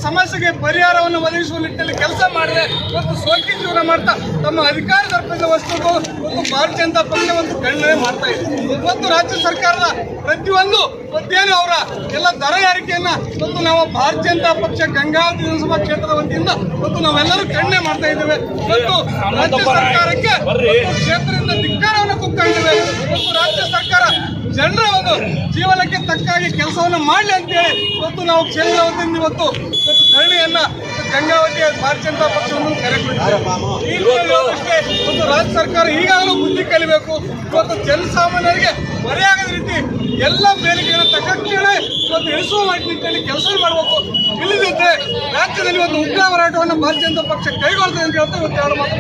ಸಮಸ್ಯೆಗೆ ಪರಿಹಾರವನ್ನು ಒದಗಿಸುವ ನಿಟ್ಟಿನಲ್ಲಿ ಕೆಲಸ ಮಾಡಿದೆ. ಇವತ್ತು ಸೋಕಿ ಜೀವನ ಮಾಡ್ತಾ ತಮ್ಮ ಅಧಿಕಾರ ದರ್ಪದ ವಸ್ತುಗಳು ಇವತ್ತು ಭಾರತೀಯ ಜನತಾ ಪಕ್ಷ ಒಂದು ಗಣನೆ ಮಾಡ್ತಾ ಇದೆ. ಇವತ್ತು ರಾಜ್ಯ ಸರ್ಕಾರದ ಪ್ರತಿಯೊಂದು ಮತ್ತೇನು ಅವರ ಎಲ್ಲ ದರ ಏರಿಕೆಯನ್ನ ಇವತ್ತು ನಾವು ಭಾರತೀಯ ಜನತಾ ಪಕ್ಷ ಗಂಗಾವತಿ ವಿಧಾನಸಭಾ ಕ್ಷೇತ್ರದ ವತಿಯಿಂದ ಇವತ್ತು ನಾವೆಲ್ಲರೂ ಗಣನೆ ಮಾಡ್ತಾ ಇದ್ದೇವೆ. ಇವತ್ತು ರಾಜ್ಯ ಸರ್ಕಾರಕ್ಕೆ ಕ್ಷೇತ್ರದಿಂದ ಧಿಕ್ಕಾರವನ್ನು ಕುಕ್ಕಾಗಿದ್ದೇವೆ. ಇವತ್ತು ರಾಜ್ಯ ಸರ್ಕಾರ ಜನರ ಒಂದು ಜೀವನಕ್ಕೆ ತಕ್ಕಾಗಿ ಕೆಲಸವನ್ನ ಮಾಡಲಿ ಅಂತೇಳಿ ಇವತ್ತು ನಾವು ಕ್ಷೇತ್ರದ ವತಿಯಿಂದ ಇವತ್ತು ಧರಣಿಯನ್ನ ಗಂಗಾವತಿಯ ಭಾರತೀಯ ಜನತಾ ಪಕ್ಷವನ್ನು ಕರೆ ಕೊಟ್ಟಿದ್ದೇವೆ. ಒಂದು ರಾಜ್ಯ ಸರ್ಕಾರ ಈಗಾಗಲೂ ಬುದ್ಧಿ ಕಲಿಬೇಕು. ಇವತ್ತು ಜನಸಾಮಾನ್ಯರಿಗೆ ಹೊರೆಯಾಗದ ರೀತಿ ಎಲ್ಲ ಬೇಡಿಕೆಗಳನ್ನು ತಕ್ಷಣವೇ ಇವತ್ತು ಇಳಿಸುವ ನಿಟ್ಟಿನಲ್ಲಿ ಕೆಲಸ ಮಾಡಬೇಕು. ಇಲ್ಲದಿದ್ದರೆ ರಾಜ್ಯದಲ್ಲಿ ಒಂದು ಉಗ್ರ ಹೋರಾಟವನ್ನು ಭಾರತೀಯ ಜನತಾ ಪಕ್ಷ ಕೈಗೊಳ್ತದೆ ಅಂತ ಹೇಳ್ತಾ ಇವತ್ತು ಎರಡು ಮಾತು.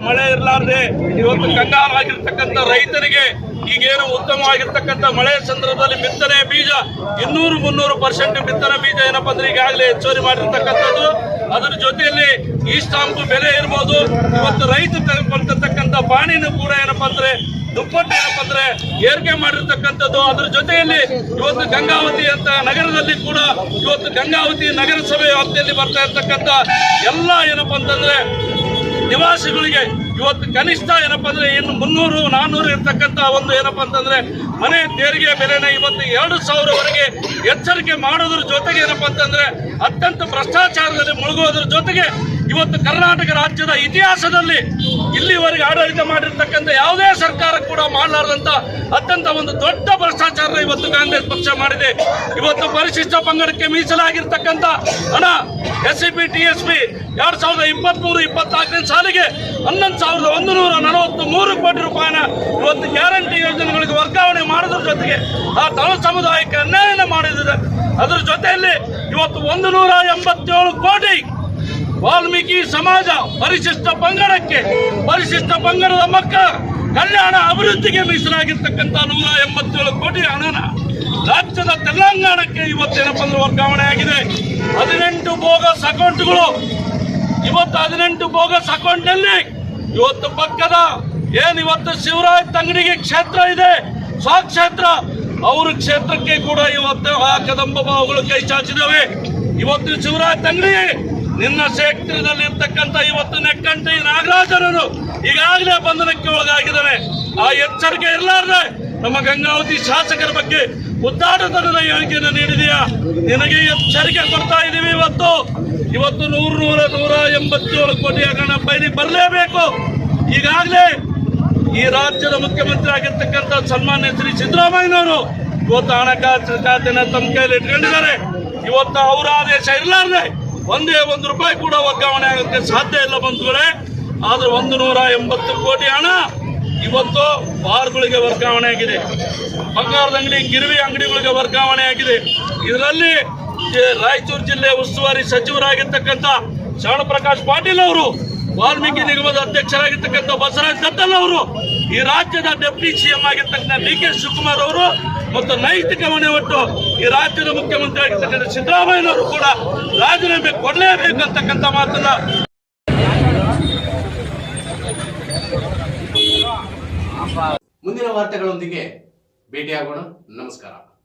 ಮಳೆ ಇರಲಾರ್ದೆ ಇವತ್ತು ಕಂಗಾಲಾಗಿರ್ತಕ್ಕಂಥ ರೈತರಿಗೆ ಈಗೇನು ಉತ್ತಮವಾಗಿರ್ತಕ್ಕಂಥ ಮಳೆ ಸಂದರ್ಭದಲ್ಲಿ ಬಿತ್ತನೆ ಬೀಜ 200-300% ಬಿತ್ತನೆ ಬೀಜ ಏನಪ್ಪ ಅಂದ್ರೆ ಈಗಾಗಲೇ ಹೆಚ್ಚುವರಿ ಮಾಡಿರ್ತಕ್ಕಂಥದ್ದು. ಅದರ ಜೊತೆಯಲ್ಲಿ ಈ ಸ್ಟಾಂಪ್ ಬೆಲೆ ಇರ್ಬೋದು, ಇವತ್ತು ರೈತ ತೆಗೆದುಕೊಳ್ತಿರ್ತಕ್ಕಂಥ ಪಾಣಿನೂ ಕೂಡ ಏನಪ್ಪ ಅಂದ್ರೆ ದುಪ್ಪಟ್ಟು ಏನಪ್ಪ ಅಂದ್ರೆ ಏರಿಕೆ ಮಾಡಿರ್ತಕ್ಕಂಥದ್ದು. ಅದರ ಜೊತೆಯಲ್ಲಿ ಇವತ್ತು ಗಂಗಾವತಿ ಅಂತ ನಗರದಲ್ಲಿ ಕೂಡ ಇವತ್ತು ಗಂಗಾವತಿ ನಗರಸಭೆ ವ್ಯಾಪ್ತಿಯಲ್ಲಿ ಬರ್ತಾ ಇರ್ತಕ್ಕಂಥ ಎಲ್ಲ ಏನಪ್ಪ ಅಂತಂದ್ರೆ ನಿವಾಸಿಗಳಿಗೆ ಇವತ್ತು ಕನಿಷ್ಠ ಏನಪ್ಪ ಅಂದ್ರೆ ಇನ್ನು 300-400 ಇರ್ತಕ್ಕಂಥ ಒಂದು ಏನಪ್ಪ ಅಂತಂದ್ರೆ ಮನೆ ತೆರಿಗೆ ಬೆಲೆನ ಇವತ್ತು 2,000ವರೆಗೆ ಎಚ್ಚರಿಕೆ ಮಾಡೋದ್ರ ಜೊತೆಗೆ ಏನಪ್ಪ ಅಂತಂದ್ರೆ ಅತ್ಯಂತ ಭ್ರಷ್ಟಾಚಾರದಲ್ಲಿ ಮುಳುಗೋದ್ರ ಜೊತೆಗೆ ಇವತ್ತು ಕರ್ನಾಟಕ ರಾಜ್ಯದ ಇತಿಹಾಸದಲ್ಲಿ ಇಲ್ಲಿವರೆಗೆ ಆಡಳಿತ ಮಾಡಿರ್ತಕ್ಕಂಥ ಯಾವುದೇ ಸರ್ಕಾರ ಕೂಡ ಮಾಡಲಾರದಂತ ಅತ್ಯಂತ ಒಂದು ದೊಡ್ಡ ಭ್ರಷ್ಟಾಚಾರ ಇವತ್ತು ಕಾಂಗ್ರೆಸ್ ಪಕ್ಷ ಮಾಡಿದೆ. ಇವತ್ತು ಪರಿಶಿಷ್ಟ ಪಂಗಡಕ್ಕೆ ಮೀಸಲಾಗಿರ್ತಕ್ಕಂಥ ಹಣ SCP TSP 2023-24 ಸಾಲಿಗೆ 11,143 ಕೋಟಿ ರೂಪಾಯಿನ ಇವತ್ತು ಗ್ಯಾರಂಟಿ ಯೋಜನೆಗಳಿಗೆ ವರ್ಗಾವಣೆ ಮಾಡೋದ್ರ ಜೊತೆಗೆ ಆ ತಳ ಸಮುದಾಯಕ್ಕೆ ಅನ್ಯಾಯ ಮಾಡಿದೆ. ಅದರ ಜೊತೆಯಲ್ಲಿ ಇವತ್ತು 187 ಕೋಟಿ ವಾಲ್ಮೀಕಿ ಸಮಾಜ ಪರಿಶಿಷ್ಟ ಪಂಗಡಕ್ಕೆ, ಪರಿಶಿಷ್ಟ ಪಂಗಡದ ಮಕ್ಕಳ ಕಲ್ಯಾಣ ಅಭಿವೃದ್ಧಿಗೆ ಮೀಸಲಾಗಿರ್ತಕ್ಕಂಥ 187 ಕೋಟಿ ಹಣನ ರಾಜ್ಯದ ತೆಲಂಗಾಣಕ್ಕೆ ಇವತ್ತೇನಪ್ಪ ಅಂದ್ರೆ ವರ್ಗಾವಣೆ ಆಗಿದೆ. 18 ಬೋಗಸ್ ಅಕೌಂಟ್ಗಳು ಇವತ್ತು 18 ಬೋಗಸ್ ಅಕೌಂಟ್ನಲ್ಲಿ ಇವತ್ತು ಪಕ್ಕದ ಏನಿವತ್ತು ಶಿವರಾಜ್ ತಂಗಡಿಗೆ ಕ್ಷೇತ್ರ ಇದೆ, ಸ್ವಕ್ಷೇತ್ರ, ಅವ್ರ ಕ್ಷೇತ್ರಕ್ಕೆ ಕೂಡ ಇವತ್ತು ಆ ಕದಂಬ ಬಾವುಗಳು ಕೈ ಚಾಚಿದವೆ. ಇವತ್ತು ಶಿವರಾಜ್ ತಂಗಡಿ ನಿನ್ನ ಕ್ಷೇತ್ರದಲ್ಲಿ ಇರ್ತಕ್ಕಂಥ ಇವತ್ತು ನೆಕ್ಕಂಟಿ ನಾಗರಾಜರನ್ನು ಈಗಾಗಲೇ ಬಂಧನಕ್ಕೆ ಒಳಗಾಗಿದ್ದಾರೆ. ಆ ಎಚ್ಚರಿಕೆ ಇರಲಾರ್ದೆ ನಮ್ಮ ಗಂಗಾವತಿ ಶಾಸಕರ ಬಗ್ಗೆ ಉದ್ದಾಟತನದ ಹೇಳಿಕೆಯನ್ನು ನೀಡಿದೆಯಾ? ನಿನಗೆ ಎಚ್ಚರಿಕೆ ಕೊಡ್ತಾ ಇದ್ದೀವಿ. ಇವತ್ತು 187 ಕೋಟಿ ಹಗರಣ ಬಯಲಿಗೆ ಬರಲೇಬೇಕು. ಈಗಾಗಲೇ ಈ ರಾಜ್ಯದ ಮುಖ್ಯಮಂತ್ರಿ ಆಗಿರ್ತಕ್ಕಂಥ ಸನ್ಮಾನ್ಯ ಶ್ರೀ ಸಿದ್ದರಾಮಯ್ಯನವರು ಇವತ್ತು ಹಣಕಾಸು ಖಾತೆನ ತಮ್ಮ ಕೈಯಲ್ಲಿ ಇಟ್ಕೊಂಡಿದ್ದಾರೆ. ಇವತ್ತು ಅವರ ಆದೇಶ ಇರಲಾರ್ದೆ ಒಂದೇ ₹1 ಕೂಡ ವರ್ಗಾವಣೆ ಆಗೋಕ್ಕೆ ಸಾಧ್ಯ ಇಲ್ಲ ಬಂಧುಗಳೇ. ಆದ್ರೆ 180 ಕೋಟಿ ಹಣ ಇವತ್ತು ಬಾರ್ಗಳಿಗೆ ವರ್ಗಾವಣೆ ಆಗಿದೆ, ಬಂಗಾರದ ಅಂಗಡಿ ಗಿರಿವಿ ಅಂಗಡಿಗಳಿಗೆ ವರ್ಗಾವಣೆ ಆಗಿದೆ. ಇದರಲ್ಲಿ ರಾಯಚೂರು ಜಿಲ್ಲೆ ಉಸ್ತುವಾರಿ ಸಚಿವರಾಗಿರ್ತಕ್ಕಂಥ ಶ್ರವಣ ಪ್ರಕಾಶ್ ಪಾಟೀಲ್ ಅವರು, ವಾಲ್ಮೀಕಿ ನಿಗಮದ ಅಧ್ಯಕ್ಷರಾಗಿರ್ತಕ್ಕಂಥ ಬಸವರಾಜ್ ದತ್ತಲ್ ಅವರು, ಈ ರಾಜ್ಯದ ಡೆಪ್ಟಿ ಸಿಎಂ ಆಗಿರ್ತಕ್ಕಂಥ DK ಶಿವಕುಮಾರ್ ಅವರು ಮತ್ತು ನೈತಿಕ ಹೊಣೆ ಹೊತ್ತು ಈ ರಾಜ್ಯದ ಮುಖ್ಯಮಂತ್ರಿ ಆಗಿರ್ತಕ್ಕಂಥ ಸಿದ್ದರಾಮಯ್ಯನವರು ಕೂಡ ರಾಜೀನಾಮೆ ಕೊಡಲೇಬೇಕಂತಕ್ಕಂಥ ಮಾತನ್ನ ಮುಂದಿನ ವಾರ್ತೆಗಳೊಂದಿಗೆ ಭೇಟಿಯಾಗೋಣ. ನಮಸ್ಕಾರ.